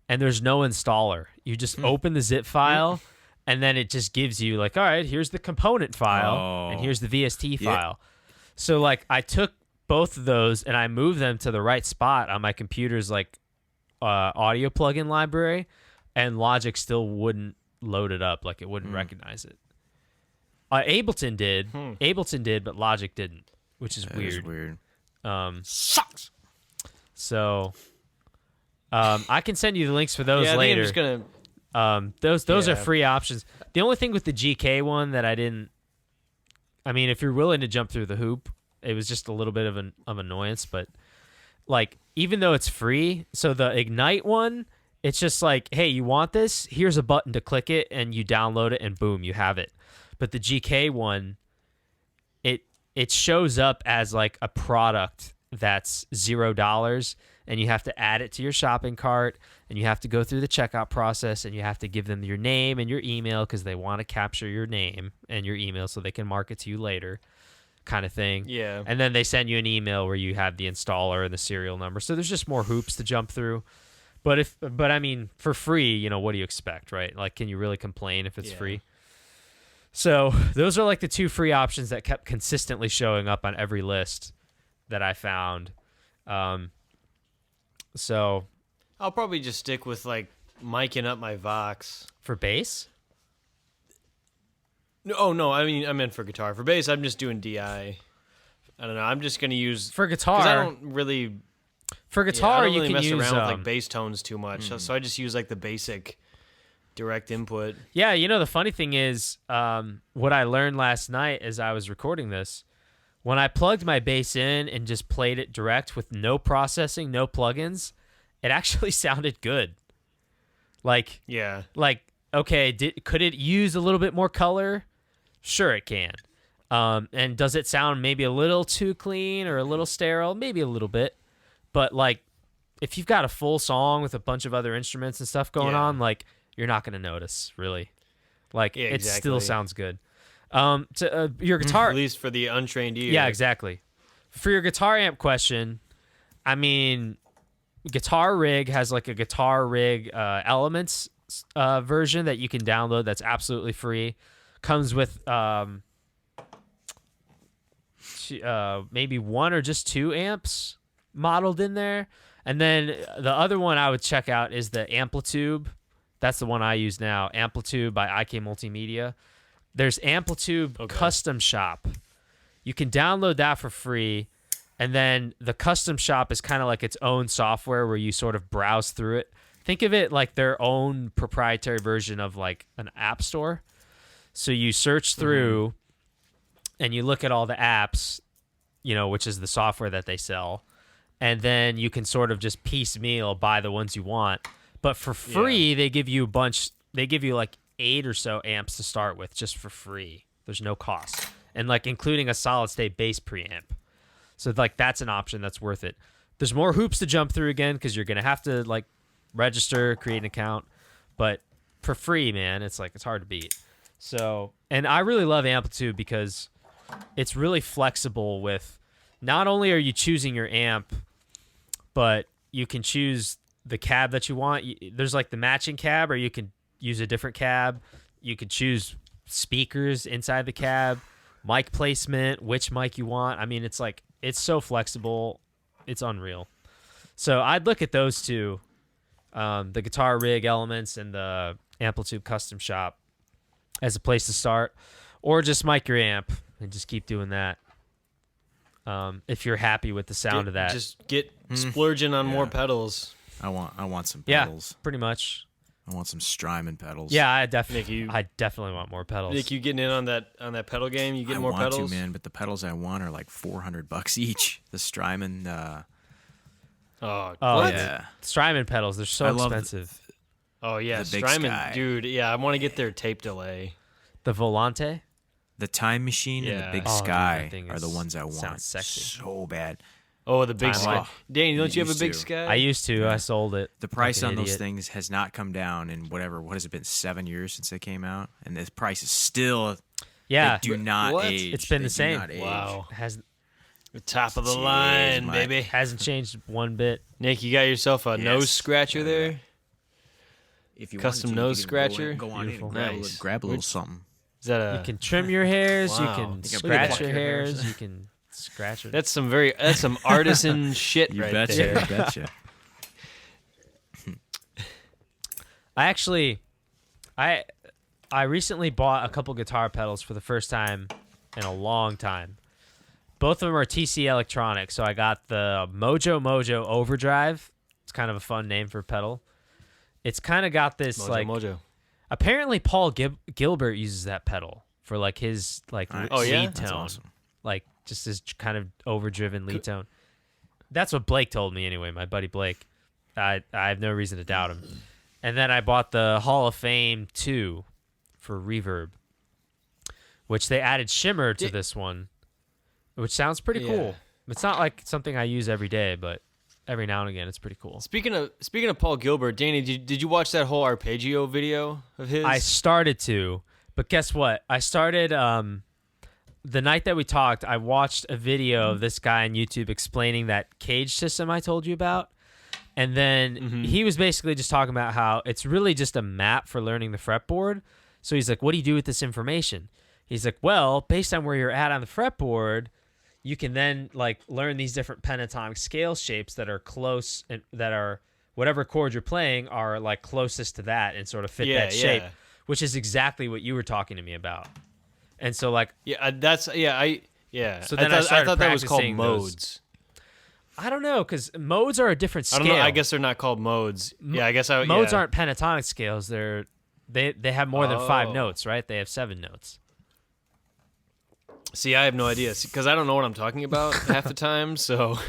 and there's no installer. You just open the zip file, and then it just gives you like, all right, here's the component file, and here's the VST file. So like I took both of those and I moved them to the right spot on my computer's like audio plugin library, and Logic still wouldn't load it up. Like it wouldn't recognize it. Ableton did, but Logic didn't, which is weird. Is weird. Sucks. So I can send you the links for those later. I think I'm just gonna. Those are free options. The only thing with the GK one that I mean, if you're willing to jump through the hoop, it was just a little bit of annoyance. But like, even though it's free, so the Ignite one, it's just like, hey, you want this? Here's a button to click it, and you download it, and boom, you have it. But the GK one, it shows up as like a product that's $0, and you have to add it to your shopping cart, and you have to go through the checkout process, and you have to give them your name and your email, because they want to capture your name and your email so they can market to you later, kind of thing. Yeah. And then they send you an email where you have the installer and the serial number. So there's just more hoops to jump through. But I mean, for free, what do you expect, right? Like, can you really complain if it's free? So those are like the two free options that kept consistently showing up on every list that I found. So I'll probably just stick with like miking up my Vox. For bass? No, I meant for guitar. For bass, I'm just doing DI. I don't know. I'm just gonna use for guitar. 'cause I don't really. For I guitar, don't you really can mess use around with like bass tones too much, so I just use like the basic direct input. Yeah, the funny thing is, what I learned last night as I was recording this, when I plugged my bass in and just played it direct with no processing, no plugins, it actually sounded good. Like, okay, could it use a little bit more color? Sure, it can. And does it sound maybe a little too clean or a little sterile? Maybe a little bit. But, like, if you've got a full song with a bunch of other instruments and stuff going on, like, you're not going to notice, really. Like, it still sounds good. Your guitar... At least for the untrained ear. Yeah, exactly. For your guitar amp question, I mean, Guitar Rig has, like, a Guitar Rig Elements version that you can download that's absolutely free. Comes with maybe one or just two amps modeled in there. And then the other one I would check out is the Amplitube. That's the one I use now, Amplitube by IK Multimedia. There's Amplitube Custom Shop. You can download that for free. And then the Custom Shop is kind of like its own software where you sort of browse through it. Think of it like their own proprietary version of like an app store. So you search through and you look at all the apps, which is the software that they sell. And then you can sort of just piecemeal buy the ones you want. But for free, they give you like 8 or so amps to start with just for free. There's no cost. And like including a solid state bass preamp. So like that's an option that's worth it. There's more hoops to jump through again because you're going to have to like register, create an account. But for free, man, it's hard to beat. So, and I really love Amplitude because it's really flexible with not only are you choosing your amp, but you can choose the cab that you want. There's like the matching cab, or you can use a different cab. You could choose speakers inside the cab, mic placement, which mic you want. I mean, it's so flexible. It's unreal. So I'd look at those two, the Guitar Rig Elements and the Amplitude Custom Shop as a place to start, or just mic your amp and just keep doing that. If you're happy with the sound of that, just get splurging on more pedals. I want some pedals. Yeah, pretty much. I want some Strymon pedals. Yeah, I definitely want more pedals. Nick, you getting in on that pedal game? You getting more pedals? I want to, man, but the pedals I want are like $400 each. The Strymon. Yeah, Strymon pedals. They're so expensive. Strymon, dude. Yeah, I want to get their tape delay. The Volante, the Time Machine, and the Big Sky are the ones I want. Sounds sexy. So bad. Oh, the Big Sky. Danny, don't you have a Big Sky? I used to. I sold it. The price on those things has not come down in what has it been, 7 years since they came out? And the price is still, they do not age. It's been the same. Wow. It hasn't. The top of the line, baby. Hasn't changed one bit. Nick, you got yourself a nose scratcher there? If you Custom nose scratcher? Go on in and grab a little something. Is that you can trim your hairs. Wow. You can scratch your hairs. You can scratch it. That's some artisan shit right there. You betcha. I recently bought a couple guitar pedals for the first time in a long time. Both of them are TC Electronics. So I got the Mojo Overdrive. It's kind of a fun name for a pedal. It's kind of got this Mojo. Apparently Paul Gilbert uses that pedal for like his like lead tone. That's awesome. Like just his kind of overdriven lead tone. That's what Blake told me anyway, my buddy Blake. I have no reason to doubt him. And then I bought the Hall of Fame 2 for reverb, which they added shimmer to this one, which sounds pretty cool. It's not like something I use every day, but every now and again it's pretty cool. Speaking of Paul Gilbert, Danny, did you watch that whole arpeggio video of his? I started to, but guess what? I started the night that we talked, I watched a video of this guy on YouTube explaining that cage system I told you about. And then he was basically just talking about how it's really just a map for learning the fretboard. So he's like, what do you do with this information? He's like, well, based on where you're at on the fretboard, you can then like learn these different pentatonic scale shapes that are close and that are whatever chord you're playing are like closest to that and sort of fit that shape, which is exactly what you were talking to me about. And so like So then I thought that was called practicing modes. I don't know, because modes are a different scale. I don't know. I guess they're not called modes. Yeah, I guess modes aren't pentatonic scales. They have more than 5 notes, right? They have 7 notes. See, I have no idea because I don't know what I'm talking about half the time. So,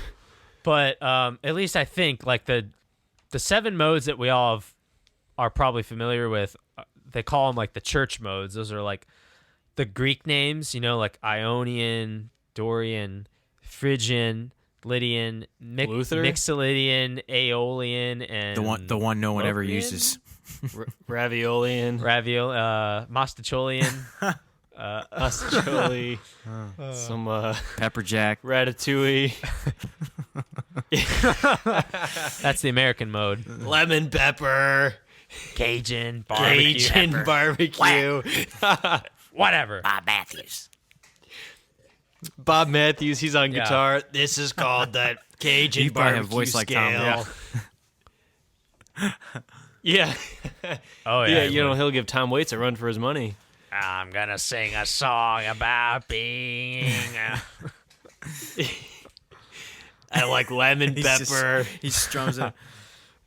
but at least I think like the 7 modes that we all are probably familiar with. They call them like the church modes. Those are like the Greek names, like Ionian, Dorian, Phrygian, Lydian, Mixolydian, Aeolian, and the one no one ever uses. Raviolian, Mostacholian, Mostacholi, some Pepperjack, Ratatouille. That's the American mode. Lemon pepper, Cajun barbecue. Whatever. Bob Matthews, he's on guitar. This is called the Cajun barbecue voice scale. Like Yeah. Oh yeah. He'll give Tom Waits a run for his money. I'm gonna sing a song about being. I like lemon pepper. He strums it.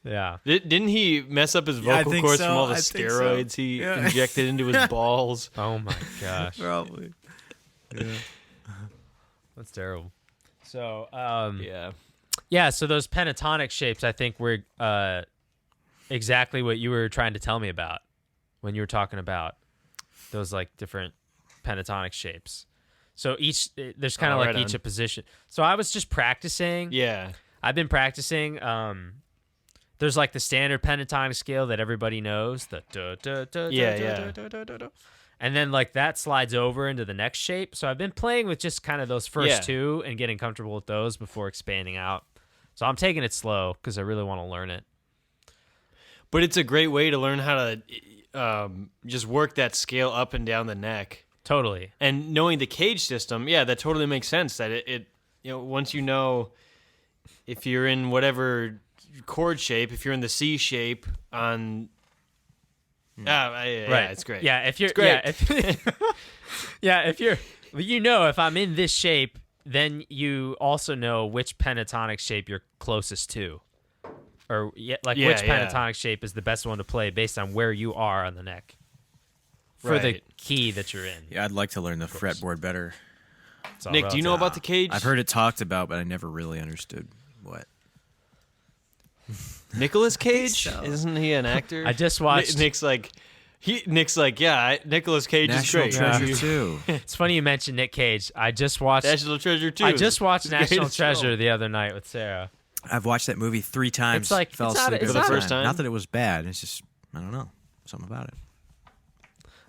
Yeah. Didn't he mess up his vocal cords from all the steroids he injected into his balls? Oh my gosh. Probably. Yeah. That's terrible. So, so those pentatonic shapes, I think, were exactly what you were trying to tell me about when you were talking about those like different pentatonic shapes. So there's kind of like each a position. So I was just practicing. Yeah. I've been practicing. There's like the standard pentatonic scale that everybody knows. The and then like that slides over into the next shape. So I've been playing with just kind of those first 2 and getting comfortable with those before expanding out. So I'm taking it slow because I really want to learn it. But it's a great way to learn how to just work that scale up and down the neck. Totally. And knowing the cage system, that totally makes sense. That it once you know if you're in whatever chord shape, if you're in the C shape on. Right. It's great. Yeah, if you're it's great. If you're if I'm in this shape, then you also know which pentatonic shape you're closest to. Or which pentatonic shape is the best one to play based on where you are on the neck. For the key that you're in. Yeah, I'd like to learn the fretboard better. Nick, do you know about the cage? I've heard it talked about, but I never really understood what. Nicolas Cage? Isn't he an actor? I just watched. Nick's like, Nicolas Cage National is great. Treasure 2. It's funny you mentioned Nick Cage. I just watched National Treasure 2. I just watched National Treasure film. the other night with Sarah. I've watched that movie 3 times. It's like fell it's not- asleep it's every not- first time? Not that it was bad. It's just I don't know something about it.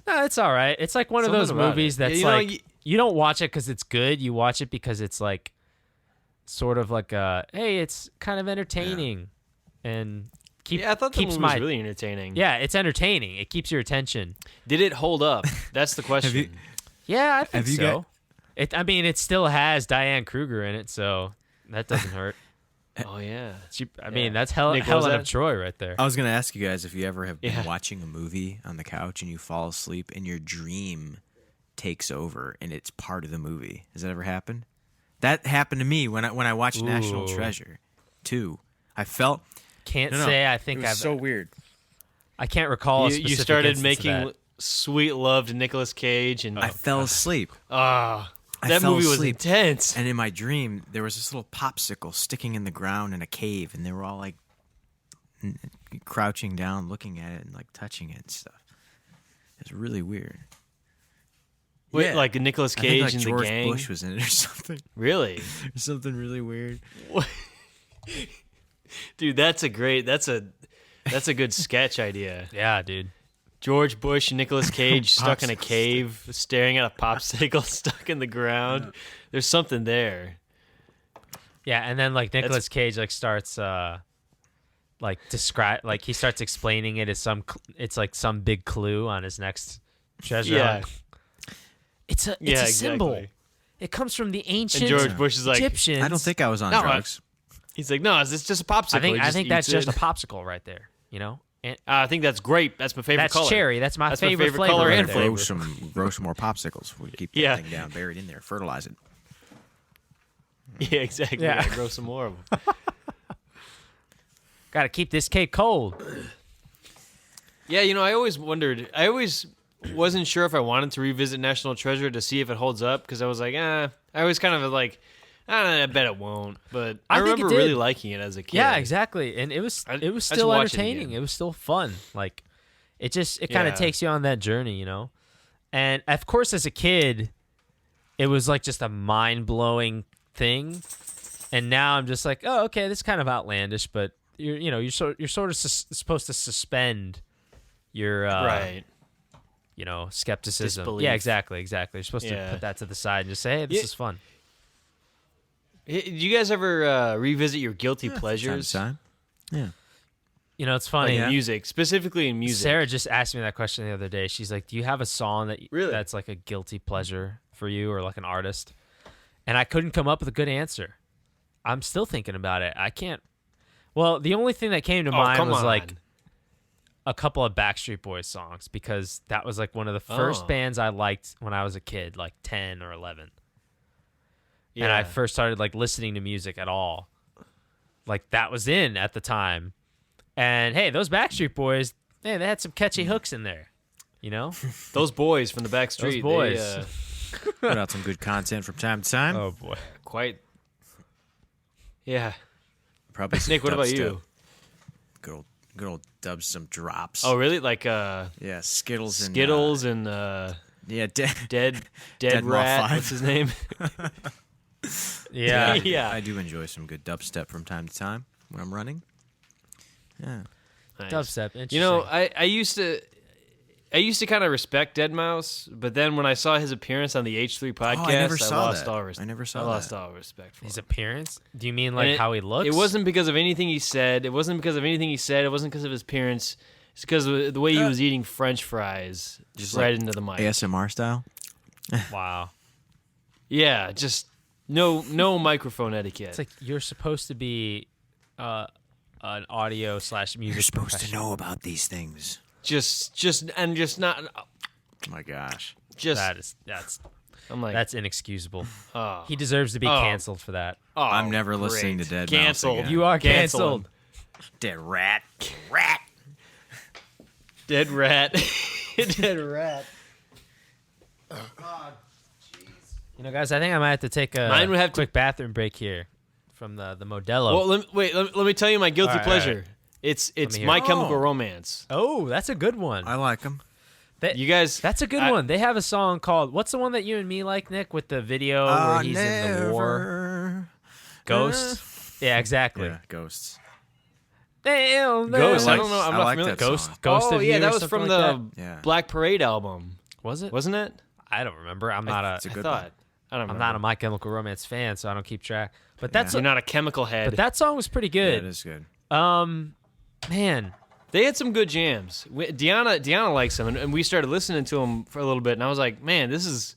No, it's all right. It's like one of Something those about movies it. that's Yeah, you don't watch it because it's good. You watch it because it's like sort of like hey, it's kind of entertaining and I thought the keeps movie was really entertaining. Yeah, it's entertaining. It keeps your attention. Did it hold up? That's the question. Yeah, I think Have you so. It still has Diane Kruger in it, so that doesn't hurt. Oh yeah. That's Nick, what was Helen that? of Troy right there. I was going to ask you guys if you ever have been watching a movie on the couch and you fall asleep and your dream takes over and it's part of the movie. Has that ever happened? That happened to me when I watched National Treasure 2. I felt I think it was so weird. I can't recall. You started making sweet love to Nicolas Cage, and I fell asleep. That fell movie was asleep. intense. And in my dream, there was this little popsicle sticking in the ground in a cave, and they were all like crouching down, looking at it, and like touching it and stuff. It was really weird. Wait, like Nicolas Cage I think, and George the gang. Bush was in it or something. Really? Something really weird. Dude, that's a good sketch idea. Yeah, dude. George Bush and Nicolas Cage stuck in a cave, staring at a popsicle stuck in the ground. There's something there. Yeah, and then like Nicolas Cage starts he starts explaining it as it's like some big clue on his next treasure. Yeah. It's a symbol. Exactly. It comes from the ancient And George Bush is like, Egyptians. I don't think I was on No, drugs. he's like, no, it's just a popsicle. I think that's just a it. popsicle right there. You know, and I think that's grape. That's my favorite that's color. cherry. That's my favorite flavor. color right and there. flavor. Grow some more popsicles. We keep that thing down, buried in there, fertilize it. Yeah, exactly. Yeah. Gotta grow some more of them. Got to keep this cake cold. Yeah, I always wondered. I always wasn't sure if I wanted to revisit National Treasure to see if it holds up because I was like, I always kind of like, I bet it won't. But I think it remember did. really liking it as a kid. Yeah, exactly. And it was still watch it entertaining. again. It was still fun. Like it kind of Yeah. takes you on that journey, And of course as a kid, it was like just a mind-blowing thing. And now I'm just like, "Oh, okay, this is kind of outlandish, but you're sort of supposed to suspend your Right. skepticism." Disbelief. Yeah, exactly. You're supposed to put that to the side and just say, "Hey, this is fun." Do you guys ever revisit your guilty Time pleasures? to time. Yeah. It's funny. In music, specifically in music. Sarah just asked me that question the other day. She's like, "Do you have a song that's like a guilty pleasure for you, or like an artist?" And I couldn't come up with a good answer. I'm still thinking about it. I can't. Well, the only thing that came to mind was like a couple of Backstreet Boys songs, because that was like one of the first bands I liked when I was a kid, like 10 or 11. Yeah. And I first started like listening to music at all. Like that was in at the time. And hey, those Backstreet Boys, they had some catchy hooks in there, Those boys from the back street. boys. They, Put out some good content from time to time. Oh boy. quite. Yeah. Probably some Nick, what about dubstep. you? Good old dubs, some drops. Oh, really? Like yeah, Skittles and yeah, Dead Dead Moth Rat. 5. What's his name? Yeah. Yeah. I do enjoy some good dubstep from time to time when I'm running. Yeah. Nice. Dubstep. Interesting. I used to kind of respect Deadmau5, but then when I saw his appearance on the H3 podcast, never saw lost that. all respect. I never saw I lost that. all respect for His him. appearance? Do you mean And like how he looks? It wasn't because of anything he said. It wasn't because of anything he said. It wasn't because of his appearance. It's because of the way he was eating French fries Just right like into the mic. ASMR style. Wow. Yeah, just no microphone etiquette. It's like you're supposed to be an audio / music. You're supposed to professional. know about these things. just not. Oh my gosh. Just That's I'm like inexcusable. oh, He deserves to be Oh. canceled for that. oh, I'm never great. listening to Deadmau5 Canceled. again. You are Cancel canceled. him. Dead rat. Dead rat. Dead rat. Guys, I think I might have to take a Mine would have to- quick bathroom break here from the Modelo. Well, let me tell you my guilty All right, pleasure. all right. It's me hear My it. Chemical Oh. Romance. Oh, that's a good one. I like them. You guys, That's a good one. They have a song called, what's the one that you and me like, Nick, with the video where he's in the war? Ghost? Yeah, exactly. Yeah, Ghosts. Damn, Ghost. I I don't know. I'm I not like familiar. that Ghost, song. Ghost Oh of yeah, You that or was something from like the that? Yeah. Black Parade album, Was it? wasn't it? I don't remember. I'm not It's a I good thought. one. I don't I'm remember. not a My Chemical Romance fan, so I don't keep track. But that's You're not a chemical head. but that song was pretty Yeah, it good. is good. Man, They had some good jams. Deanna likes them, and we started listening to them for a little bit. And I was like, man, this is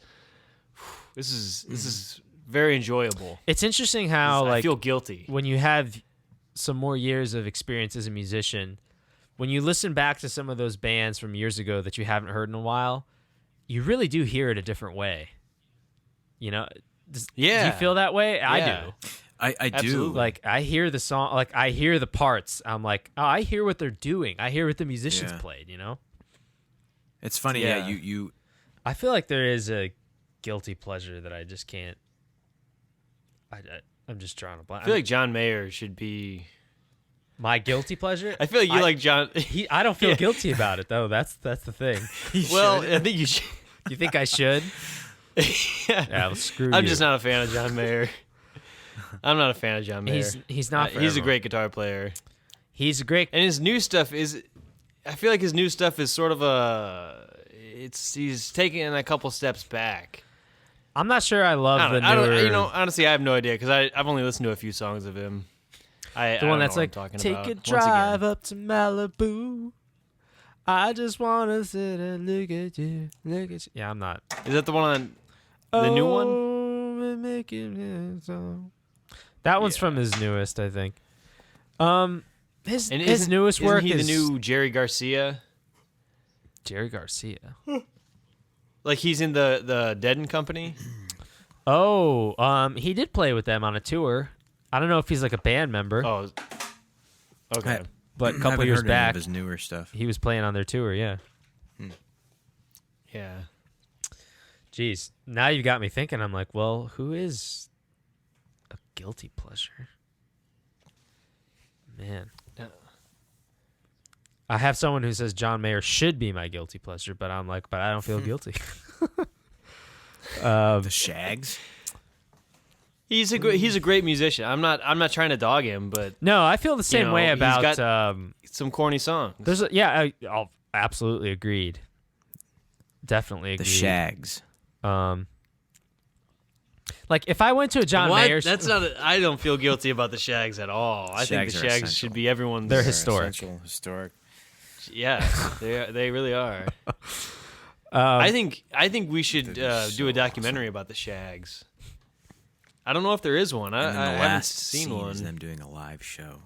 very enjoyable. it's interesting how I like feel guilty. when you have some more years of experience as a musician, when you listen back to some of those bands from years ago that you haven't heard in a while, you really do hear it a different way. Do Yeah. you feel that way? I Yeah. do. I do. Absolutely. Like I hear the song, like I hear the parts. I'm like, oh, I hear what they're doing. I hear what the musicians Yeah. played. It's funny. Yeah. Yeah. You. I feel like there is a guilty pleasure that I just can't. I'm just drawing a blank. I feel like John Mayer should be. my guilty pleasle. I feel like you like John. I don't feel Yeah. guilty about it though. That's the thing. Well, I think you should. You think I should? Yeah, well, screw I'm you. just not a fan of John Mayer. I'm not a fan of John Mayer. He's not. For He's a everyone. great guitar player, He's a great. and his new stuff is. I feel like his new stuff is sort of a. He's taking a couple steps back. I'm not sure I love I the don't, newer. honestly, I have no idea because I've only listened to a few songs of him. I the don't one know that's what like, I'm talking take about. a Once drive again. up to Malibu. I just wanna sit and look at you, look at you. Yeah, I'm not. Is that the one on the new one? we're making it so. That one's Yeah. from his newest, I think. His And his newest work isn't he is the new Jerry Garcia? Jerry Garcia. Like he's in the Dead and Company. Oh, he did play with them on a tour. I don't know if he's like a band member. Oh, okay. But a couple years heard back, any of his newer stuff. he was playing on their tour. Yeah. Yeah. Jeez. Now you got me thinking. I'm like, well, who is a guilty pleasure? Man. I have someone who says John Mayer should be my guilty pleasure, but I'm like, but I don't feel guilty. The Shags. He's a great musician. I'm not trying to dog him, but No, I feel the same way he's about got some corny songs. I'll absolutely agreed. Definitely agreed. The Shags. Like if I went to a John Mayer, That's not. I don't feel guilty about the Shags at all. I think the Shags are Shags essential. should be everyone's. They're historic. Historic. Yeah, they really are. I think we should do a documentary about the Shags. I don't know if there is one. I And then the haven't last seen scene one. is them doing a live show.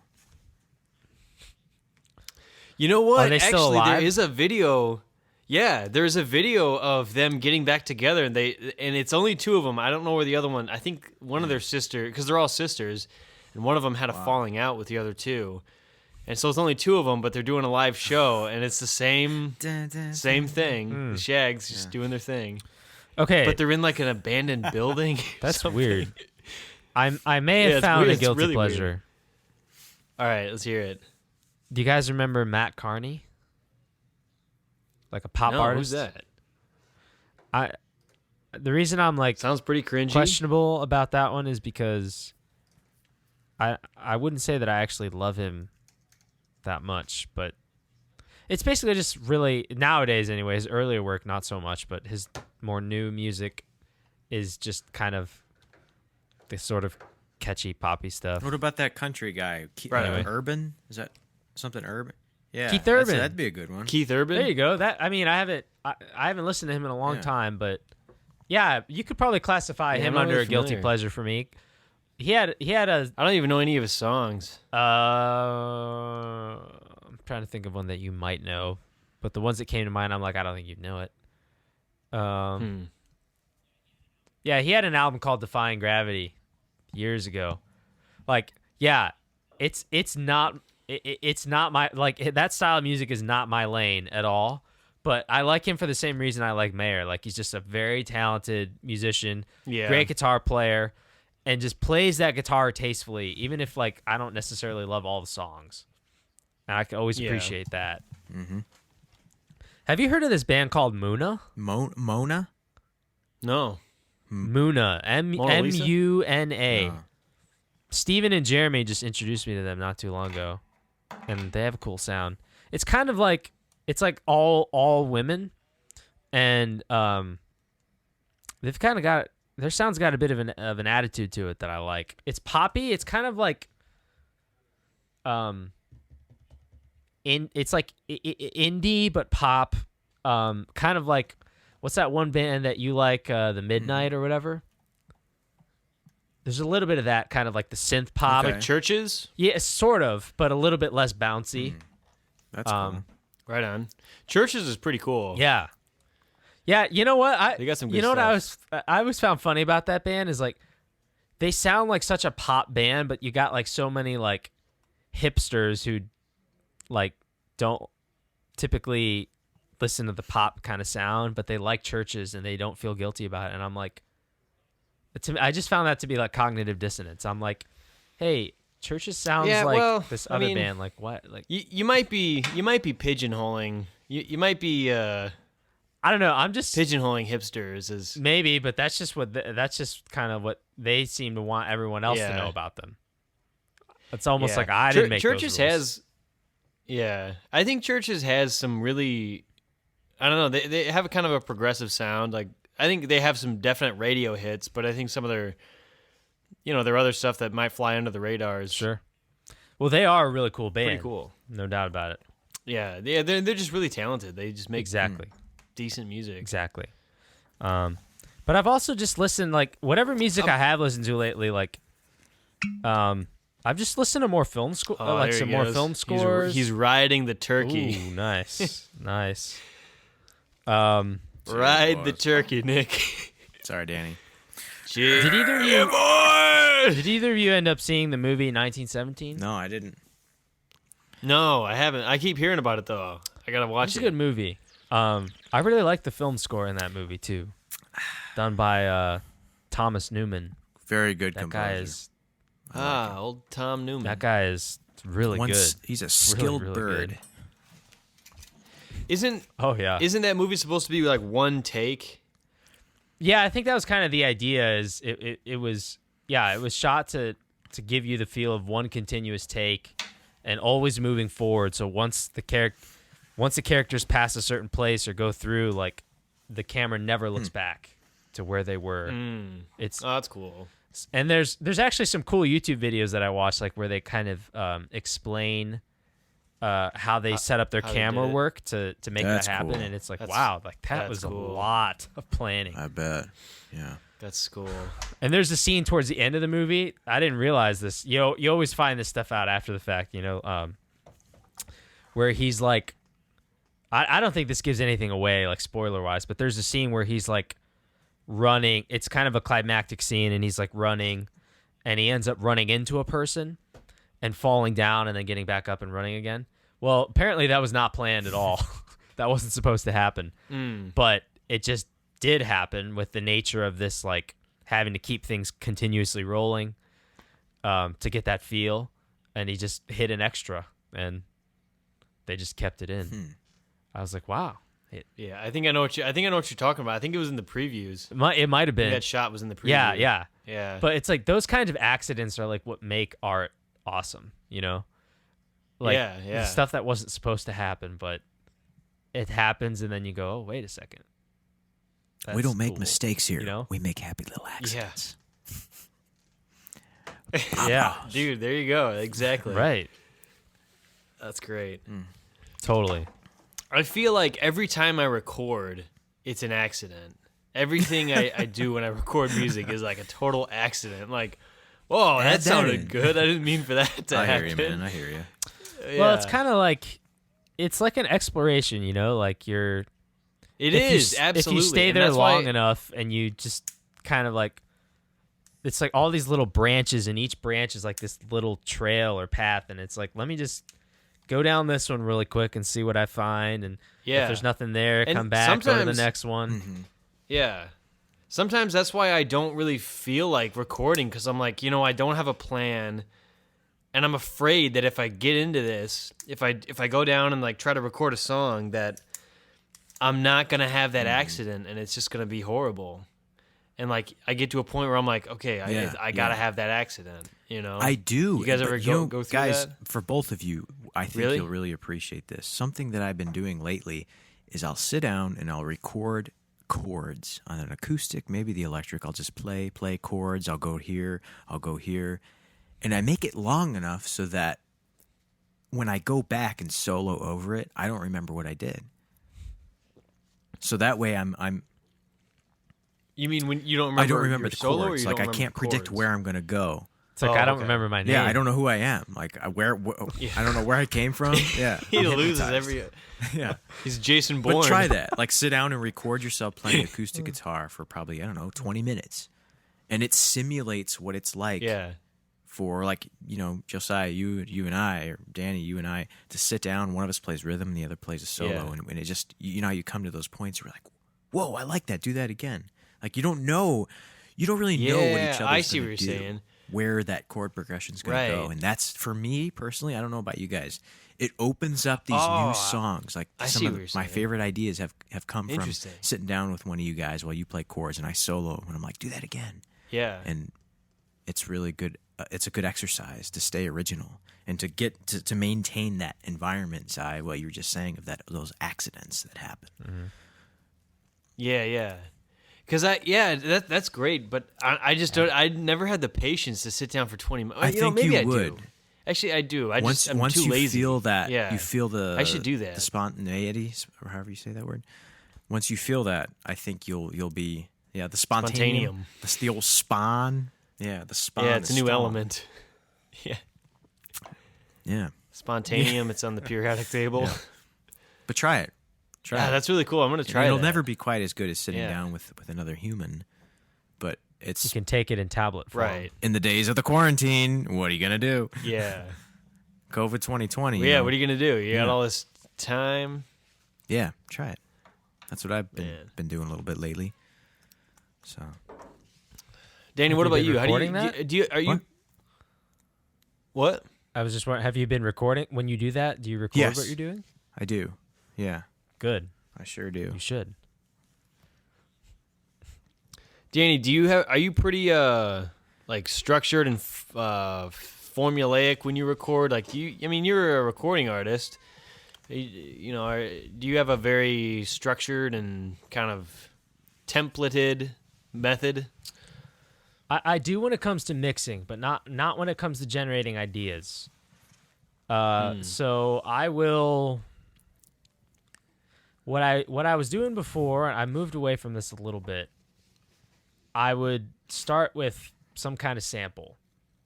You know what? Are they still Actually, alive? there is a video. Yeah, there's a video of them getting back together, and it's only two of them. I don't know where the other one. I think one of their sister, because they're all sisters, and one of them had a falling out with the other two, and so it's only two of them, but they're doing a live show, and it's the same thing. The Shags just doing their thing, okay, but they're in like an abandoned building. or that's something. weird. I may have Yeah, it's found weird. a It's guilty really weird. pleasure. All right, let's hear it. Do you guys remember Matt Carney? Like a pop No, artist? who's that? The reason I'm like Sounds pretty cringy. questionable about that one is because I wouldn't say that I actually love him that much, but it's basically just really nowadays anyways, earlier work not so much, but his more new music is just kind of this sort of catchy poppy stuff. What about that country guy? Right. Urban? Is that something urban? Yeah, Keith Urban. That'd be a good one. Keith Urban. There you go. That I mean, I haven't listened to him in a long time, but yeah, you could probably classify him I'm not under really a guilty familiar. pleasure for me. He had a I don't even know any of his songs. I'm trying to think of one that you might know, but the ones that came to mind, I'm like, I don't think you'd know it. Yeah, he had an album called Defying Gravity years ago. Like, yeah, it's not my like that style of music is not my lane at all. But I like him for the same reason I like Mayer. Like he's just a very talented musician, great guitar player, and just plays that guitar tastefully, even if like I don't necessarily love all the songs. And I can always appreciate that. Mm-hmm. Have you heard of this band called Muna? Mona? No. Muna, Mona Lisa? Muna. Oh. Steven and Jeremy just introduced me to them not too long ago, and they have a cool sound. It's kind of like all women, and they've kind of got their sound's got a bit of an attitude to it that I like. It's poppy. It's kind of like it's like indie but pop. Kind of like what's that one band that you like, the Midnight or whatever? There's a little bit of that kind of like the synth pop. Okay. Like Churches? Yeah, sort of, but a little bit less bouncy. That's cool. Right on. Churches is pretty cool. Yeah. Yeah, you know what? They got some good You know stuff. what I always found funny about that band is like they sound like such a pop band, but you got like so many like hipsters who like don't typically listen to the pop kind of sound, but they like Churches and they don't feel guilty about it. And I'm like, I just found that to be like cognitive dissonance. I'm like, hey, Churches sounds like this other band. Like what? Like you might be pigeonholing. You might be I don't know. I'm just pigeonholing hipsters as maybe, but that's just that's just kind of what they seem to want everyone else to know about them. It's almost like I didn't make Churches those rules. has. Yeah, I think Churches has some really. I don't know. They have a kind of a progressive sound. Like I think they have some definite radio hits, but I think some of their, their other stuff that might fly under the radar is Sure. Well, they are a really cool band. pretty cool. No doubt about it. Yeah, they're just really talented. They just make Exactly. decent music. Exactly. But I've also just listened, like, whatever music I have listened to lately, like, I've just listened to more film score, like there some he more goes. film scores. He's riding the turkey. Ooh, nice, nice. Ride the turkey, Nick. Sorry, Danny. Did either of you? Did either of you end up seeing the movie 1917? No, I didn't. No, I haven't. I keep hearing about it though. I gotta watch it. It's a good movie. I really like the film score in that movie too, done by Thomas Newman. Very good That composer. guy is. Old Tom Newman. That guy is really good. He's a skilled really bird. good. Isn't that movie supposed to be like one take? Yeah, I think that was kind of the idea. Is it was shot to give you the feel of one continuous take and always moving forward. So once the characters pass a certain place or go through, like the camera never looks back to where they were. That's cool. And there's actually some cool YouTube videos that I watched, like where they kind of explain how they set up their camera work to make that happen, cool. And it's like, wow, like that was cool. a lot of planning. I bet. Yeah. That's cool. And there's a scene towards the end of the movie. I didn't realize this. You always find this stuff out after the fact, where he's like, I don't think this gives anything away, like spoiler wise, but there's a scene where he's like running. It's kind of a climactic scene, and he's like running, and he ends up running into a person and falling down and then getting back up and running again. Well, apparently that was not planned at all. That wasn't supposed to happen. But it just did happen with the nature of this, like having to keep things continuously rolling to get that feel. And he just hit an extra, and they just kept it in. I was like, wow. Yeah, I think I know what you're talking about. I think it was in the previews. It might have been. That shot was in the preview. Yeah. But it's like those kinds of accidents are like what make art awesome, Like the stuff that wasn't supposed to happen, but it happens, and then you go, oh, wait a second. We don't make cool. mistakes here. We make happy little accidents. Yeah. Dude, there you go. Exactly. Right. That's great. Totally. I feel like every time I record, it's an accident. Everything I do when I record music is like a total accident. Like, whoa, that sounded good. I didn't mean for that to happen. I hear you, man. I hear you. Yeah. Well, it's kind of like, it's like an exploration, like you're... Absolutely. If you stay there long enough and you just kind of like, it's like all these little branches, and each branch is like this little trail or path, and it's like, let me just go down this one really quick and see what I find, and if there's nothing there, come back, go to the next one. Yeah. Sometimes that's why I don't really feel like recording, because I'm like, I don't have a plan, and I'm afraid that if I get into this, if I go down and like try to record a song, that I'm not going to have that accident, and it's just going to be horrible. And like I get to a point where I'm like, okay, I got to have that accident, I do. You guys ever go through guys, that? For both of you, I think you'll really appreciate this. Something that I've been doing lately is I'll sit down and I'll record chords on an acoustic, maybe the electric. I'll just play chords. I'll go here, and I make it long enough so that when I go back and solo over it, I don't remember what I did. So that way I'm You mean when you don't remember? I don't remember your the solo, chords. Or you Like don't I remember can't predict chords? where I'm going to go. It's like, I don't remember my name. Yeah, I don't know who I am. Like I don't know where I came from. Yeah. He loses every. Yeah. He's Jason Bourne. But try that. Like sit down and record yourself playing acoustic guitar for probably 20 minutes. And it simulates what it's like for like, Josiah, you and I, or Danny, you and I, to sit down, one of us plays rhythm and the other plays a solo, and it just how you come to those points where you're like, whoa, I like that, do that again. Like you don't really know what each other's going to do. Saying. Where that chord progression is going to go. And that's, for me personally, I don't know about you guys, it opens up these new songs. Like some of my favorite ideas have come from sitting down with one of you guys while you play chords and I solo, and I'm like, do that again. Yeah. And it's really good. It's a good exercise to stay original and to get to maintain that environment side, what you were just saying, of those accidents that happen. Mm-hmm. Yeah. Because that's great, but I just don't. I never had the patience to sit down for 20 minutes. I think maybe you I would. Do. Actually, I do. I'm once too you lazy. feel that, you feel the. I should do that. The spontaneity, or however you say that word. Once you feel that, I think you'll be the spontaneum. That's the old spawn. Yeah, the spawn. Yeah, it's a new element. Yeah. Spontaneum. It's on the periodic table. Yeah. But try it. That's really cool. I'm gonna try. It'll never be quite as good as sitting down with another human, but it's You can take it in tablet form. Right. in the days of the quarantine. What are you gonna do? Yeah. COVID 2020. Well, yeah. What are you gonna do? You got all this time. Yeah, try it. That's what I've Man. been doing a little bit lately. So, Danny, Have what you about been you? How do recording you? that? Do you? Are you? What? I was just wondering, have you been recording? When you do that, do you record Yes. what you're doing? I do. Yeah, Good. I sure do. You should. Danny, do you have? Are you pretty like structured and formulaic when you record? Like you, I mean, you're a recording artist. You know, do you have a very structured and kind of templated method? I do when it comes to mixing, but not when it comes to generating ideas. So I will. What I was doing before, I moved away from this a little bit. I would start with some kind of sample,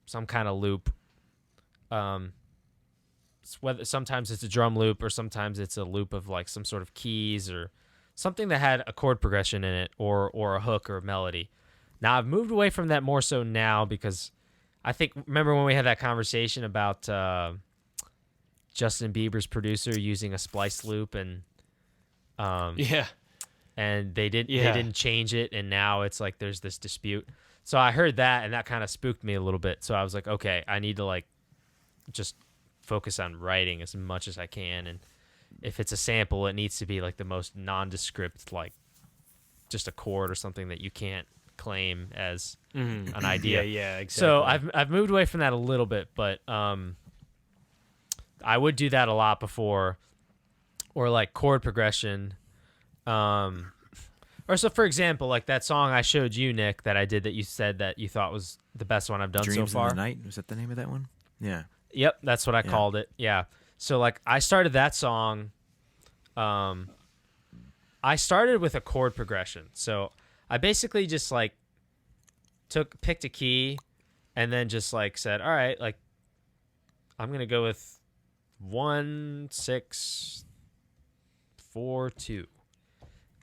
some kind of loop. Sometimes it's a drum loop, or sometimes it's a loop of like some sort of keys or something that had a chord progression in it, or a hook or a melody. Now I've moved away from that more so now because I think, remember when we had that conversation about Justin Bieber's producer using a splice loop and Yeah. and they didn't change it, and now it's like there's this dispute. So I heard that, and that kind of spooked me a little bit. So I was like, okay, I need to like just focus on writing as much as I can, and if it's a sample, it needs to be like the most nondescript, like just a chord or something that you can't claim as an idea. Yeah, exactly. So I've moved away from that a little bit, but I would do that a lot before, or like chord progression. Or so, for example, like that song I showed you, Nick, that I did that you said that you thought was the best one I've done Dreams so far. in the Night, was that the name of that one? Yeah. Yep, that's what I called it. Yeah. So like I started that song. I started with a chord progression. So I basically just like picked a key and then just like said, all right, like I'm gonna go with 1 6 4 2.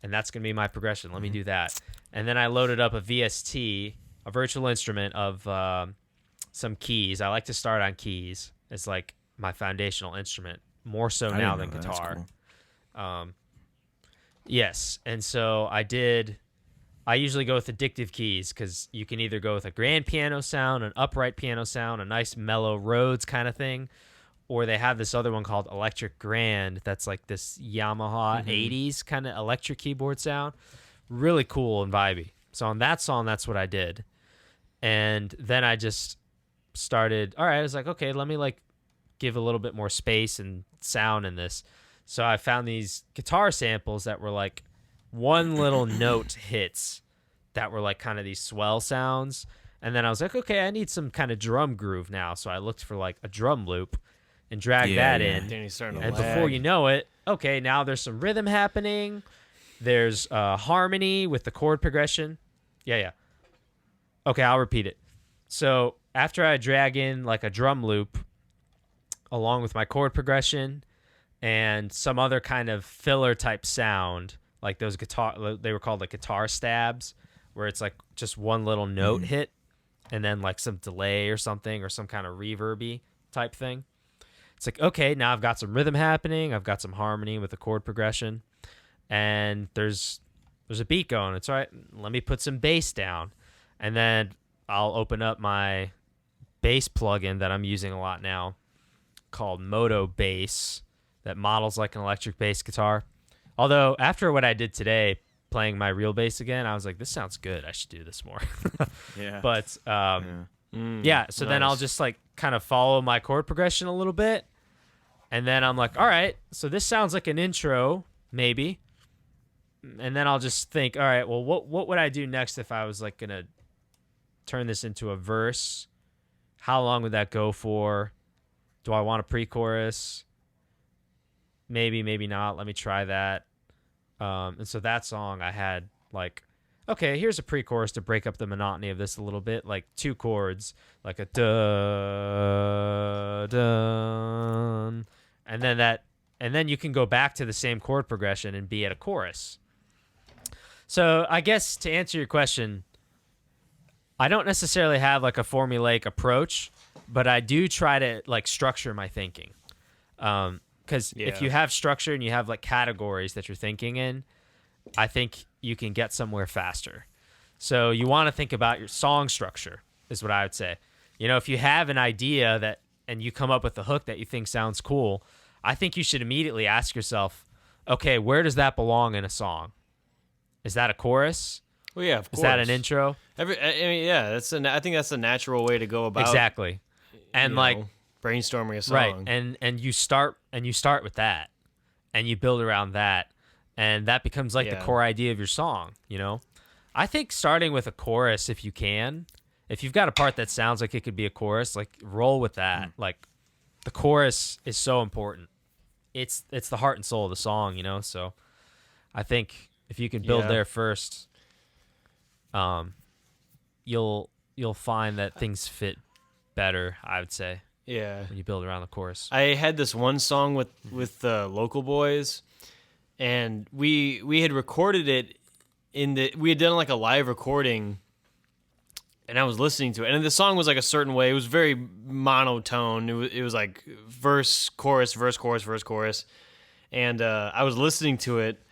And that's going to be my progression. Let me do that. And then I loaded up a VST, a virtual instrument of some keys. I like to start on keys as like my foundational instrument, more so now than guitar. Cool. Yes. And so I usually go with addictive keys because you can either go with a grand piano sound, an upright piano sound, a nice mellow Rhodes kind of thing, or they have this other one called Electric Grand that's like this Yamaha 80s kind of electric keyboard sound. Really cool and vibey. So on that song, that's what I did. And then I just started, all right, I was like, okay, let me like give a little bit more space and sound in this. So I found these guitar samples that were like one little note hits that were like kind of these swell sounds. And then I was like, okay, I need some kind of drum groove now. So I looked for like a drum loop and drag that in. Danny's starting to And lag. before you know it, okay, now there's some rhythm happening. There's harmony with the chord progression. Yeah. Okay, I'll repeat it. So after I drag in like a drum loop along with my chord progression and some other kind of filler type sound, like those they were called like guitar stabs, where it's like just one little note hit and then like some delay or something, or some kind of reverby type thing. It's like, okay, now I've got some rhythm happening. I've got some harmony with the chord progression, and there's a beat going. It's all right. Let me put some bass down, and then I'll open up my bass plugin that I'm using a lot now called Moto Bass that models like an electric bass guitar. Although after what I did today, playing my real bass again, I was like, this sounds good. I should do this more. Yeah. But so then I'll just like kind of follow my chord progression a little bit. And then I'm like, all right, so this sounds like an intro, maybe. And then I'll just think, all right, well, what would I do next if I was like going to turn this into a verse? How long would that go for? Do I want a pre-chorus? Maybe, maybe not. Let me try that. And so that song I had like, okay, here's a pre-chorus to break up the monotony of this a little bit, like 2 chords, like a da dun, and then you can go back to the same chord progression and be at a chorus. So I guess to answer your question, I don't necessarily have like a formulaic approach, but I do try to like structure my thinking. Because if you have structure and you have like categories that you're thinking in, I think you can get somewhere faster. So you want to think about your song structure is what I would say. You know, if you have an idea that and you come up with a hook that you think sounds cool, I think you should immediately ask yourself, okay, where does that belong in a song? Is that a chorus? Well, yeah, of course. Is that an intro? I mean, yeah, I think that's a natural way to go about exactly, and brainstorming a song, right? And you start with that, and you build around that, and that becomes like the core idea of your song. You know, I think starting with a chorus, if you can, if you've got a part that sounds like it could be a chorus, like roll with that. Like the chorus is so important. It's the heart and soul of the song. You know, so I think if you can build there first. You'll find that things fit better, I would say. Yeah. When you build around the chorus. I had this one song with the local boys, and we had recorded it we had done like a live recording, and I was listening to it, and the song was like a certain way. It was very monotone. It was like verse, chorus, verse, chorus, verse, chorus, and I was listening to it,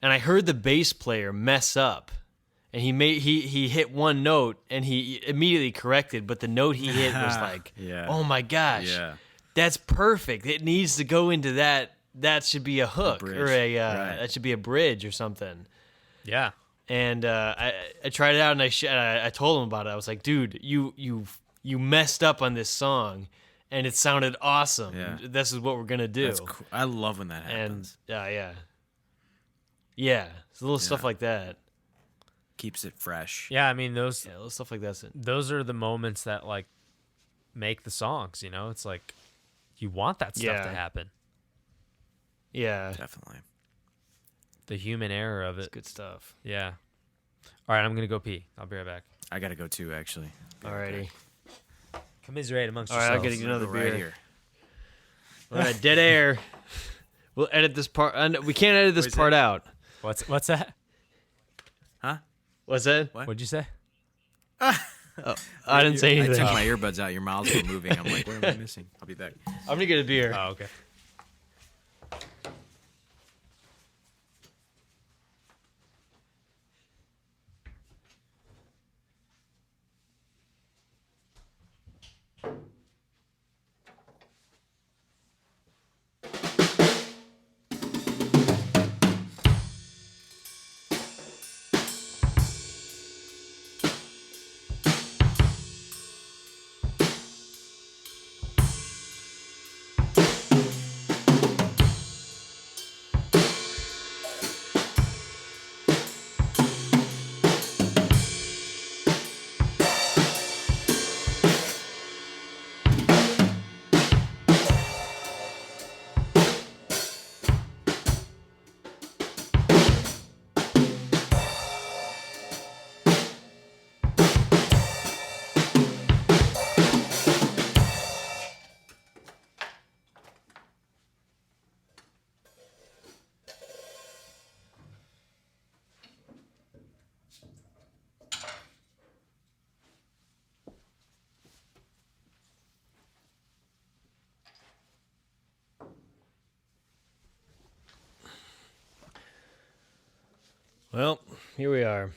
and I heard the bass player mess up. And he hit one note and he immediately corrected, but the note he hit was like, oh my gosh, that's perfect. It needs to go into that. That should be a hook that should be a bridge or something. Yeah. And I tried it out and I told him about it. I was like, dude, you messed up on this song, and it sounded awesome. Yeah. This is what we're gonna do. That's cool. I love when that happens. And it's little stuff like that. Keeps it fresh. Yeah, I mean those little stuff like that. Those are the moments that like make the songs, you know? It's like you want that stuff to happen. Yeah. Definitely. The human error of it. It's good stuff. Yeah. All right, I'm going to go pee. I'll be right back. I got to go too, actually. Alrighty. Commiserate amongst yourselves. All right, I'll get another beer. Right here. All right, dead air. We'll edit this part. We can't edit this part out. What's that? Huh? What's that? What'd you say? I didn't say anything. I took my earbuds out. Your mouths were moving. I'm like, what am I missing? I'll be back. I'm going to get a beer. Oh, okay. Well, here we are.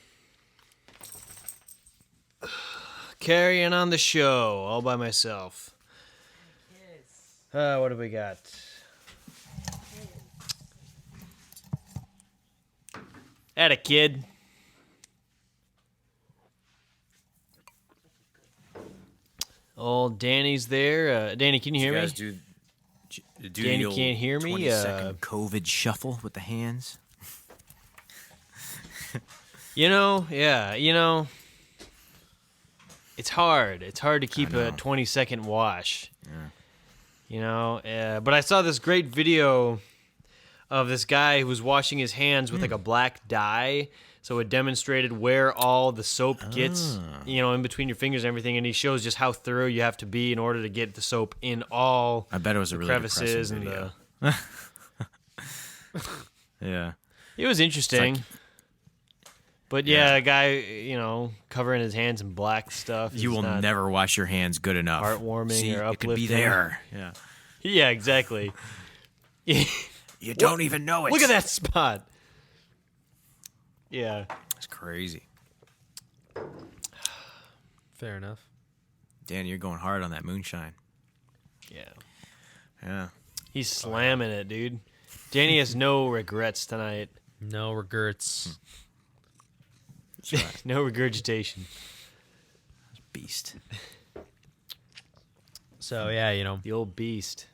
Carrying on the show all by myself. What do we got? Atta kid. Old Danny's there. Danny, can you hear me? Do Danny can't hear me. 20-second COVID shuffle with the hands. It's hard. It's hard to keep a 20-second wash. Yeah. But I saw this great video of this guy who was washing his hands with like a black dye. So it demonstrated where all the soap gets, in between your fingers and everything. And he shows just how thorough you have to be in order to get the soap in all I bet it was a really crevices depressing and video. Yeah. It was interesting. But yeah, a guy, covering his hands in black stuff. You will never wash your hands good enough. Heartwarming See, or uplifting. It could be there. Yeah. Yeah, exactly. You don't even know it. Look at that spot. Yeah. It's crazy. Fair enough. Dan, you're going hard on that moonshine. Yeah. Yeah. He's slamming it, dude. Danny has no regrets tonight. No regrets. Right. No regurgitation. Beast. So, yeah, The old beast.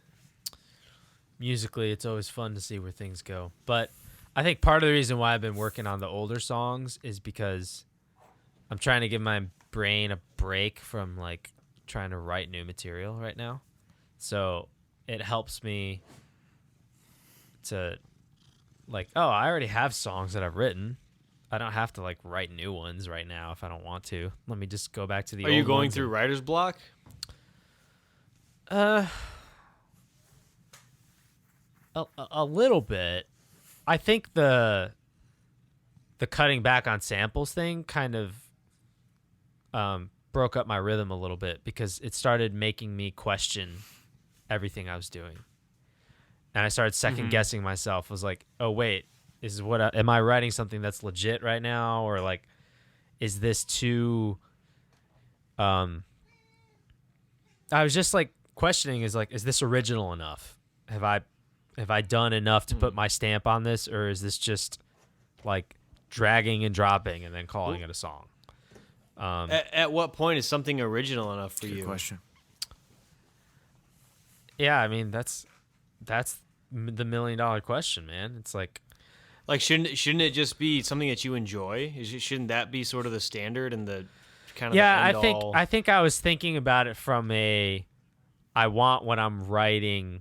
musically, it's always fun to see where things go. But I think part of the reason why I've been working on the older songs is because I'm trying to give my brain a break from, like, trying to write new material right now. So it helps me to, like, oh, I already have songs that I've written. I don't have to, like, write new ones right now if I don't want to. Let me just go back to the old Are you going ones through writer's block? A little bit. I think the cutting back on samples thing kind of broke up my rhythm a little bit because it started making me question everything I was doing. And I started second guessing myself. I was like, oh, wait. Am I writing something that's legit right now, or like, is this too? I was just like questioning: is this original enough? Have I done enough to put my stamp on this, or is this just like dragging and dropping and then calling it a song? At what point is something original enough for you? Good question. Yeah, I mean that's the $1 million question, man. It's like shouldn't it just be something that you enjoy? Shouldn't that be sort of the standard and the kind of yeah? the end all? I think I was thinking about it from I want what I'm writing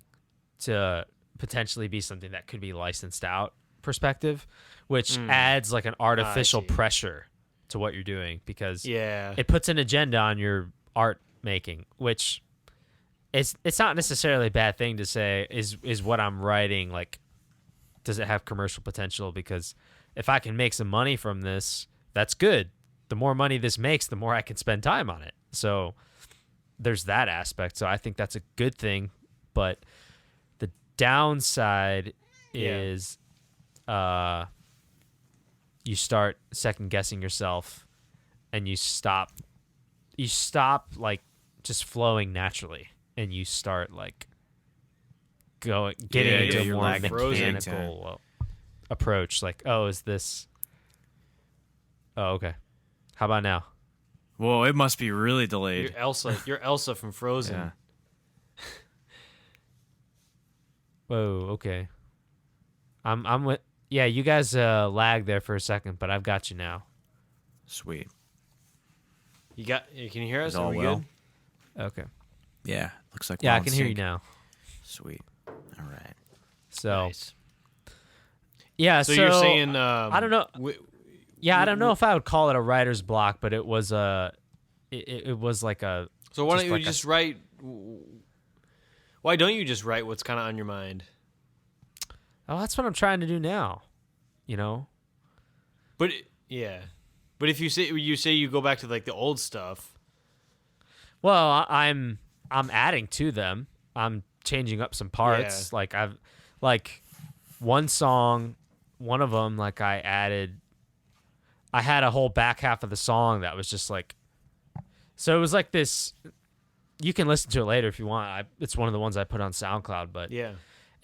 to potentially be something that could be licensed out perspective, which adds like an artificial pressure to what you're doing because it puts an agenda on your art making, which it's not necessarily a bad thing to say is what I'm writing, like, does it have commercial potential? Because if I can make some money from this, that's good. The more money this makes, the more I can spend time on it. So there's that aspect. So I think that's a good thing. But the downside is you start second guessing yourself and you stop like just flowing naturally, and you start like getting into a more mechanical approach. Like, oh, is this? Oh, okay. How about now? Whoa, it must be really delayed. You're Elsa from Frozen. Yeah. Whoa, okay. I'm with. Yeah, you guys lagged there for a second, but I've got you now. Sweet. Can you hear us? Is all Are we well? Good? Okay. Yeah, looks like. Yeah, we're I on can hear you sync. now. Sweet. All right. So. Nice. Yeah. So you're saying I don't know. I don't know if I would call it a writer's block, but it was it was like a. So why don't you just write? Why don't you just write what's kind of on your mind? Oh, that's what I'm trying to do now. But but if you say you go back to like the old stuff. Well, I'm adding to them. I'm changing up some parts. Yeah. Like one song, one of them, like I had a whole back half of the song that was just like, so it was like this. You can listen to it later if you want. It's one of the ones I put on SoundCloud, but Yeah.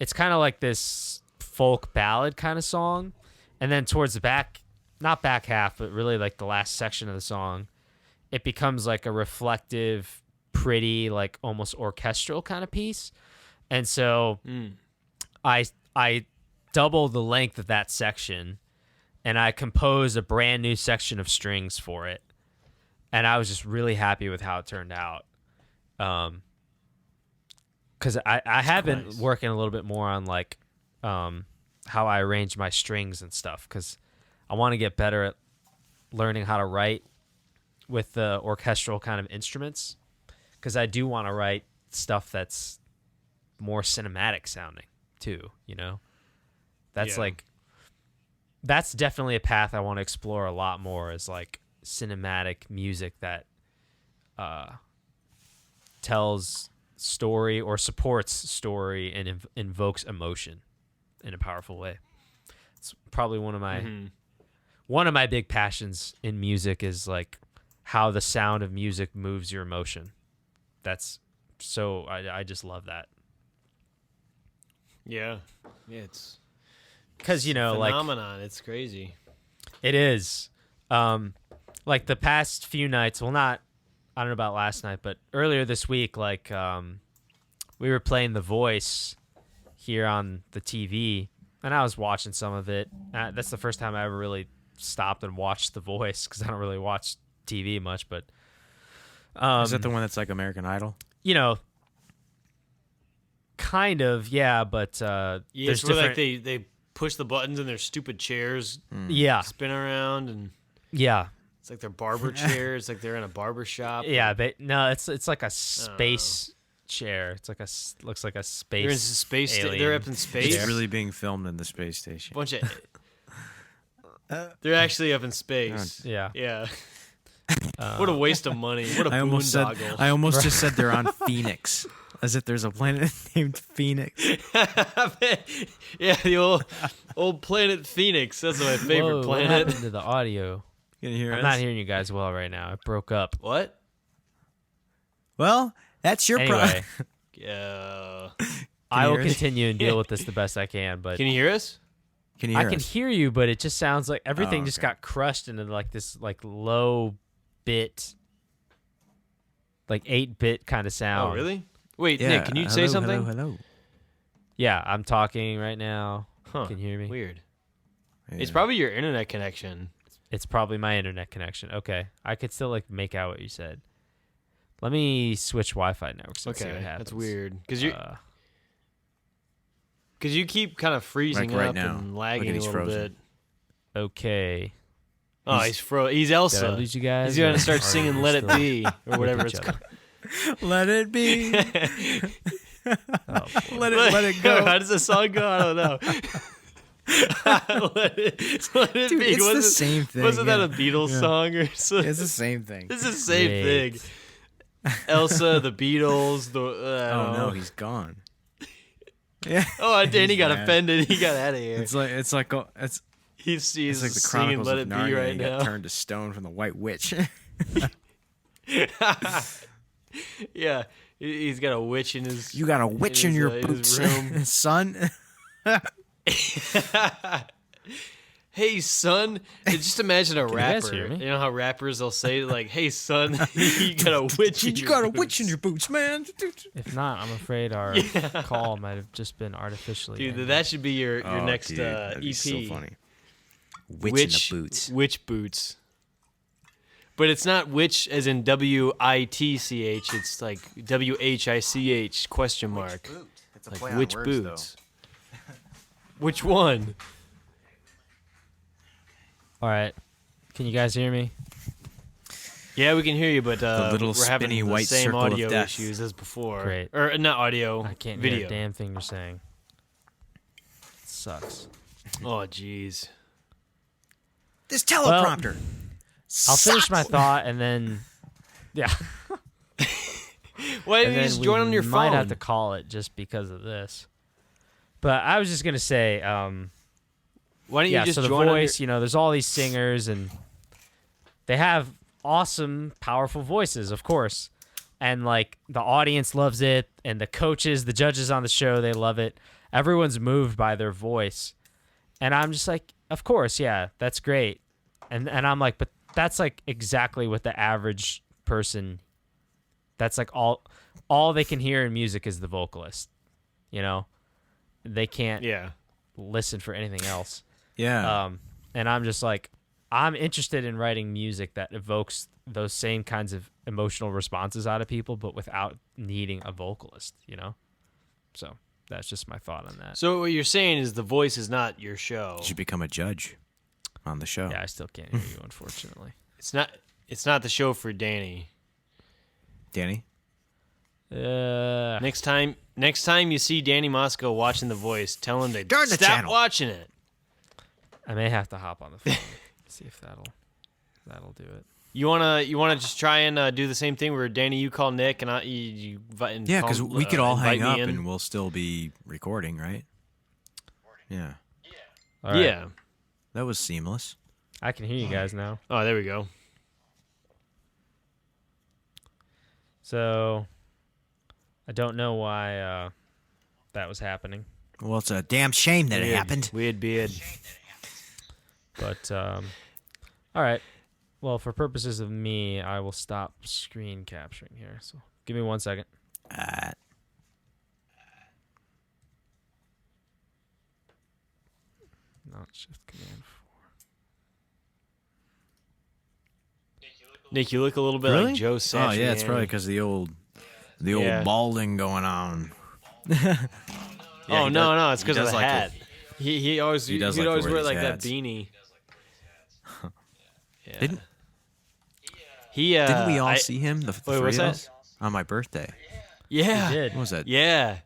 it's kind of like this folk ballad kind of song. And then towards the back, not back half, but really like the last section of the song, it becomes like a reflective, pretty, like almost orchestral kind of piece. And so I doubled the length of that section, and I composed a brand new section of strings for it. And I was just really happy with how it turned out. Because I have been working a little bit more on like how I arrange my strings and stuff, because I want to get better at learning how to write with the orchestral kind of instruments, because I do want to write stuff that's more cinematic sounding too, That's like that's definitely a path I want to explore a lot more, is like cinematic music that tells story or supports story and invokes emotion in a powerful way. It's probably one of my big passions in music, is like how the sound of music moves your emotion. That's so I just love that. Yeah, it's because phenomenon. It's crazy. It is. Like the past few nights, well, not, I don't know about last night, but earlier this week, like we were playing The Voice here on the TV, and I was watching some of it. That's the first time I ever really stopped and watched The Voice, because I don't really watch TV much. But is that the one that's like American Idol? Kind of, yeah. But there's it's where different. Like they push the buttons and their stupid chairs spin around, and it's like their barber chair. It's like they're in a barber shop. Yeah, but no, it's like a space chair. It's like looks like a space. They're in space. Alien They're up in space. It's really being filmed in the space station. Bunch of. They're actually up in space. Yeah. What a waste of money. What a boondoggle. I almost just said they're on Phoenix, as if there's a planet named Phoenix. Yeah, the old planet Phoenix. That's my favorite What planet. happened to the audio? Can you hear I'm us? not hearing you guys well right now. It broke up. What? Well, that's your Anyway, Yeah. I will hear us? continue and deal with this the best I can. But Can you hear us? Can you hear I can us? hear you, but it just sounds like everything just okay. got crushed into like this like low bit, like 8-bit kind of sound. Oh, really? Wait, Yeah, Nick, can you say something? Hello. Yeah, I'm talking right now. Huh. Can you hear me? Weird. Yeah. It's probably your internet connection. It's probably my internet connection. Okay, I could still like make out what you said. Let me switch Wi-Fi networks and see what Okay, happens. that's weird. Because you keep kind of freezing Like right up now. and Look lagging at a he's little frozen. bit. Okay. Oh, he's Elsa. Did I lose you guys? He's gonna or start are singing we "Let It still Be" or whatever with it's each called. other? Let it be. Oh, boy. let it go. How does the song go? I don't know. let it Dude, be. it's the same thing. Wasn't that yeah. a Beatles Yeah. song or something? It's the same thing. It's the same Great. thing. Elsa, the Beatles. Oh no, he's gone. Yeah. Oh, Danny got mad. offended. He got out of here. It's like it's He's like the singing Chronicles "Let of It Narnia. Be" right He got now. turned to stone from the White Witch. Yeah, he's got a witch in his. You got a witch in your in his boots, room. son. Hey, son. Just imagine a you guys rapper. hear me? You know how rappers they'll say like, "Hey, son, you got a witch in You your got a boots." witch in your boots, man. If not, I'm afraid our call might have just been artificially. Dude, ended. that should be your Oh, next dude, that'd be EP. so funny. Witch in the boots. Witch boots. But it's not witch as in WITCH. It's like WHICH question mark. It's Like which boots? Which one? All right. Can you guys hear me? Yeah, we can hear you, but little we're having spinny the white same circle of audio death. issues as before. Great. Or not audio, I can't video. hear a damn thing you're saying. It sucks. Oh, jeez. This teleprompter. I'll finish my thought and then, yeah. Why And didn't you then just we join on your phone? might have to call it just because of this. But I was just gonna say, Why don't you yeah. just So the join voice, there's all these singers and they have awesome, powerful voices, of course, and like the audience loves it, and the coaches, the judges on the show, they love it. Everyone's moved by their voice, and I'm just like, of course, yeah, that's great, and I'm like, but that's like exactly what the average person. That's like all they can hear in music is the vocalist, They can't Yeah. listen for anything else. Yeah. And I'm just like, I'm interested in writing music that evokes those same kinds of emotional responses out of people, but without needing a vocalist, So that's just my thought on that. So what you're saying is the voice is not your show. You should become a judge on the show. Yeah, I still can't hear you, unfortunately. It's not the show for Danny. Danny? Next time you see Danny Moscow watching The Voice, tell him to Turn the stop channel. watching it. I may have to hop on the phone. See if that'll do it. You wanna just try and do the same thing where Danny, you call Nick and yeah, because we could all hang up in. and we'll still be recording, right? Yeah. All right. Yeah. That was seamless. I can hear you guys now. Oh, there we go. So, I don't know why that was happening. Well, it's a damn shame that it happened. Weird beard. But, all right. Well, for purposes of me, I will stop screen capturing here. So, give me 1 second. Not Shift Command 4. Nick, you look a little bit like Joe Satriani. Oh yeah, it's probably because the old balding going on. No, it's because of the like hat. He'd always wear like that hats. beanie. Yeah. Didn't we all see him? The wait, three what's of that? us on my birthday. Yeah. You did. What was that? Yeah.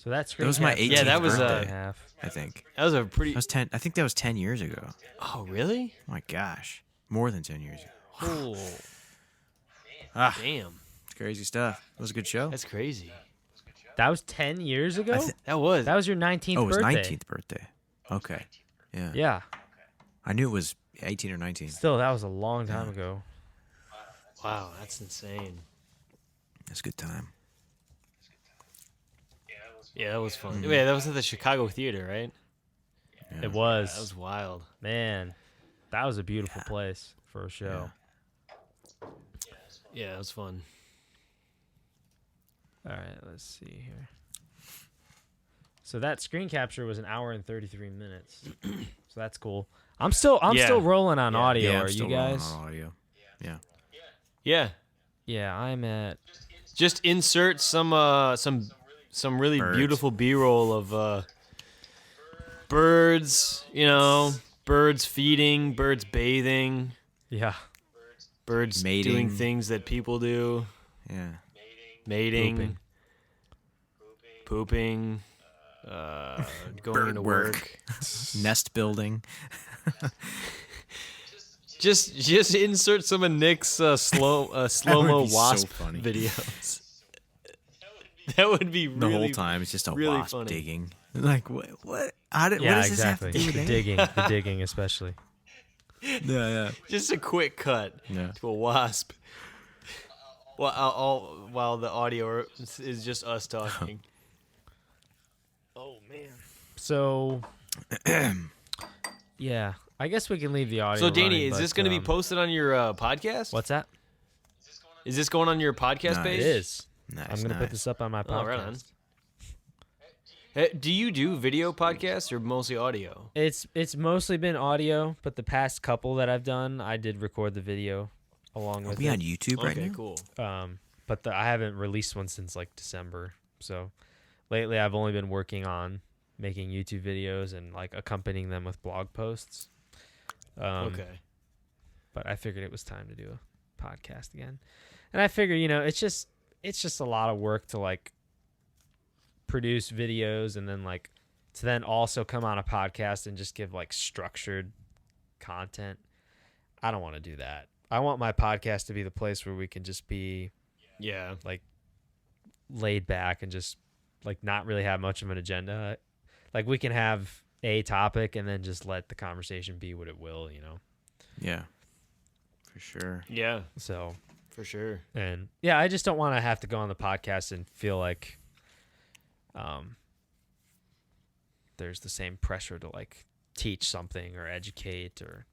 So that's That was my 18th Yeah, that was birthday. I think that was a pretty. that was 10. I think that was 10 years ago. Oh, really? Oh my gosh, more than 10 years ago. Oh, damn. It's crazy stuff. It was a good show. That's crazy. That was 10 years ago? That was. That was your 19th Oh, it was birthday. 19th birthday. Okay. Yeah. Yeah. I knew it was 18 or 19. Still, that was a long time ago. Wow, that's insane. That's a good time. Yeah, that was fun. Wait, that was at the Chicago Theater, right? Yeah. It was. That was wild. Man, that was a beautiful place for a show. Yeah, it was fun. All right, let's see here. So that screen capture was 1 hour and 33 minutes. So that's cool. I'm still rolling on audio. Yeah, I'm Are still you guys? rolling on audio. Yeah. Yeah. Yeah, I'm at. Just insert some really Birds. beautiful B-roll of birds, birds feeding, birds bathing, Yeah. birds Mating. doing things that people do, Yeah. mating, pooping, going to work. Nest building. Just insert some of Nick's slow-mo be so wasp funny. videos. That would be really The whole time it's just a really wasp funny. digging. Like what? What? What Yeah, does exactly. this have to do with The digging especially. Yeah. Just a quick cut Yeah. to a wasp. While the audio is just us talking. Oh man. So, yeah, I guess we can leave the audio. So Danny, running, is this going to be posted on your podcast? What's that? Is this going on your podcast Nice. page? It is. Nice, I'm going to put this up on my podcast. Oh, right on. Hey, do you do video podcasts or mostly audio? It's mostly been audio, but the past couple that I've done, I did record the video along Are with we it. on YouTube right Okay, now? cool. But I haven't released one since like December. So lately, I've only been working on making YouTube videos and like accompanying them with blog posts. Okay. But I figured it was time to do a podcast again, and I figure it's just a lot of work to like produce videos and then like to then also come on a podcast and just give like structured content. I don't want to do that. I want my podcast to be the place where we can just be like laid back and just like not really have much of an agenda. Like we can have a topic and then just let the conversation be what it will, Yeah. For sure. Yeah, So, for sure. and yeah, I just don't want to have to go on the podcast and feel like there's the same pressure to like teach something or educate or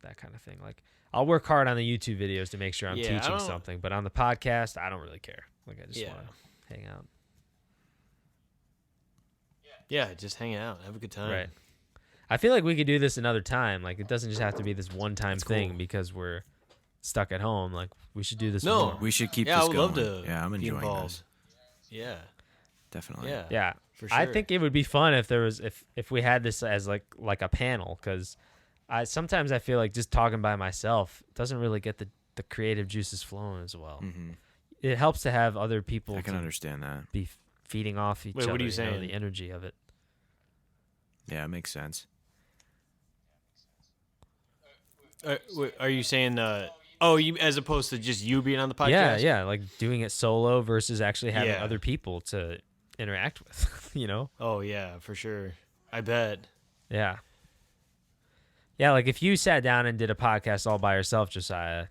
that kind of thing. Like I'll work hard on the YouTube videos to make sure I'm Yeah, I teaching don't- something, but on the podcast, I don't really care. Like I just Yeah. want to hang out. Yeah, just hang out, have a good time. Right. I feel like we could do this another time. Like it doesn't just have to be this one-time thing cool. because we're stuck at home. Like we should do this No. more. We should keep Yeah, this I would going. love to. Yeah, I'm be enjoying involved. this. Yeah. Definitely. Yeah. Yeah. For sure. I think it would be fun if there was if we had this as like a panel, because sometimes I feel like just talking by myself doesn't really get the creative juices flowing as well. Mm-hmm. It helps to have other people I can to understand that. be feeding off each Wait, other. what are you saying? The energy of it. Yeah, it makes sense. Are you saying? You as opposed to just you being on the podcast? Yeah, like doing it solo versus actually having other people to interact with. Oh yeah, for sure. I bet. Yeah. Yeah, like if you sat down and did a podcast all by yourself, Josiah,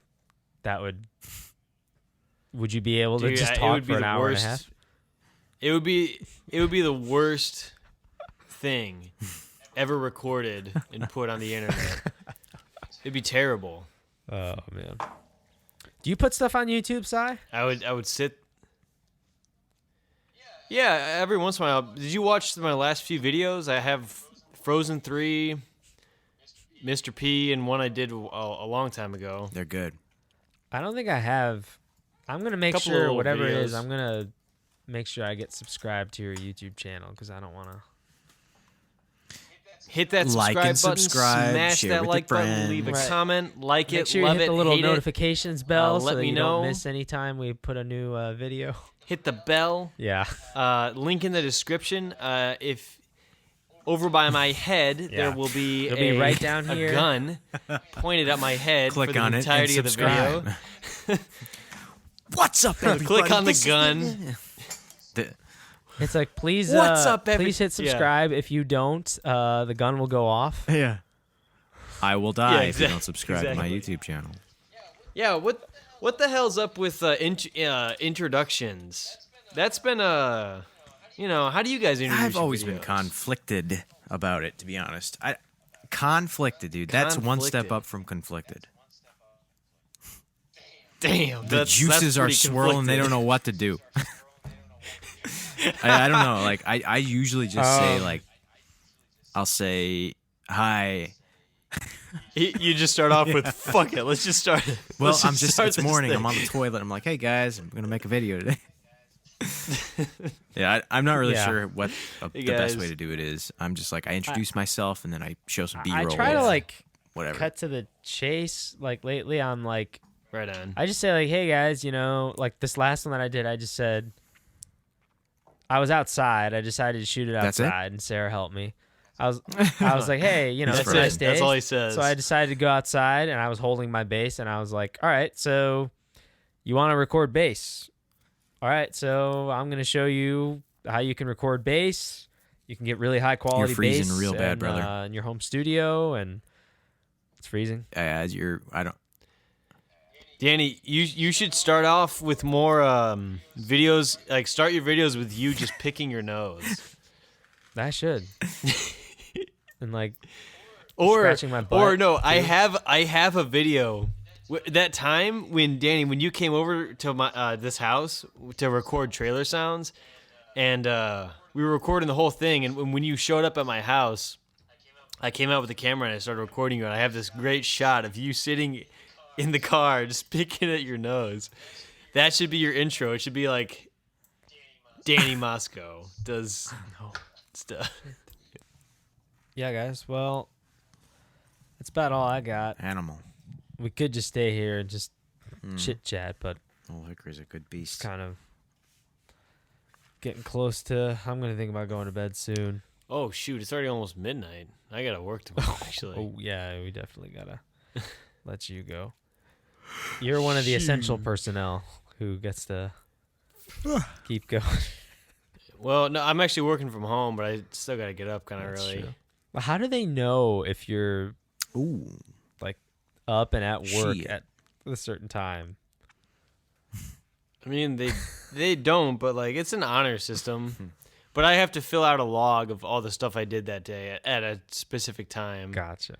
would you be able to just talk for an hour and a half? It would be the worst thing ever recorded and put on the internet. It'd be terrible. Oh man. Do you put stuff on YouTube, Si? I would sit. Yeah, every once in a while. Did you watch my last few videos? I have Frozen 3, Mr. P, and one I did a long time ago. They're good. I don't think I have. I'm going to make sure whatever it is, I'm going to make sure I get subscribed to your YouTube channel because I don't want to. Hit that subscribe button, smash that like button, leave a comment, like Make it, sure love you hit it, the little hate notifications bell let so that me you know. don't miss any time we put a new video. Hit the bell. Yeah. Link in the description. If over by my head there will be It'll be right down here. A gun pointed at my head Click for the on it entirety and of the video. subscribe. What's up, everybody? Click on the gun. It's like, please, What's up, please hit subscribe. If you don't, the gun will go off. Yeah. I will die Yeah, if you don't subscribe to my YouTube channel. Yeah, what the hell's up with introductions? That's been how do you guys introduce? I've always been videos? conflicted about it, to be honest. Conflicted, dude. That's one step up from conflicted. Damn, The juices are swirling. They don't know what to do. I don't know. Like I usually just say like, I'll say hi. You just start off with fuck it. Let's just start. Well, start it's this morning. thing. I'm on the toilet. I'm like, hey guys, I'm gonna make a video today. Yeah, I'm not really sure what the best way to do it is. I'm just like I introduce myself and then I show some B-roll. I try to like whatever. cut to the chase. Like lately, I'm like, Right on. I just say like, hey guys, like this last one that I did, I just said I was outside. I decided to shoot it That's it? outside, and Sarah helped me. I was like, hey, it's That's a nice it. day. That's all he says. So I decided to go outside, and I was holding my bass, and I was like, all right, so you want to record bass? All right, so I'm going to show you how you can record bass. You can get really high quality You're freezing bass real bad, brother. In your home studio, and it's freezing. I don't. Danny, you should start off with more videos. Like start your videos with you just picking your nose. I should. And like Scratching my butt. Or no, I have a video. That time when Danny, when you came over to my this house to record trailer sounds, and we were recording the whole thing, and when you showed up at my house, I came out with the camera and I started recording you, and I have this great shot of you sitting in the car just picking at your nose. That should be your intro. It should be like Danny Moscow does stuff. Yeah, guys. Well, that's about all I got. Animal. We could just stay here and just chit chat, but Oh, Hickory's a good beast. kind of getting close to. I'm gonna think about going to bed soon. Oh shoot! It's already almost midnight. I gotta work tomorrow. Actually. Oh yeah, we definitely gotta let you go. You're one of the essential personnel who gets to keep going. Well, no, I'm actually working from home, but I still gotta get up kind of That's early. true. Well, how do they know if you're like up and at work Shit. at a certain time? I mean, they don't, but like it's an honor system. But I have to fill out a log of all the stuff I did that day at a specific time. Gotcha.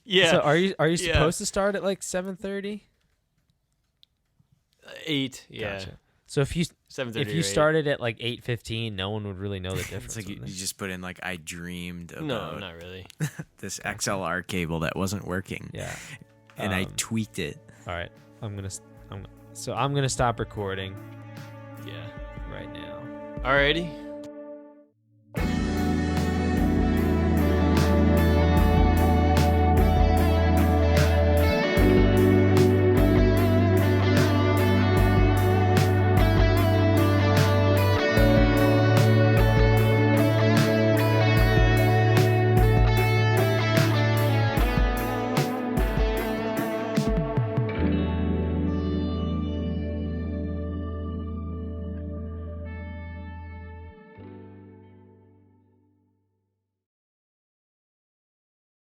Yeah. So are you Yeah. supposed to start at like 7:30? 8. Yeah. Gotcha. So if you 7:30. if you started at like 8:15, no one would really know the difference. It's like you wouldn't they? just put in like I dreamed No, about not really. this XLR cable that wasn't working. Yeah. And I tweaked it. All right. I'm gonna stop recording Yeah. right now. Alrighty.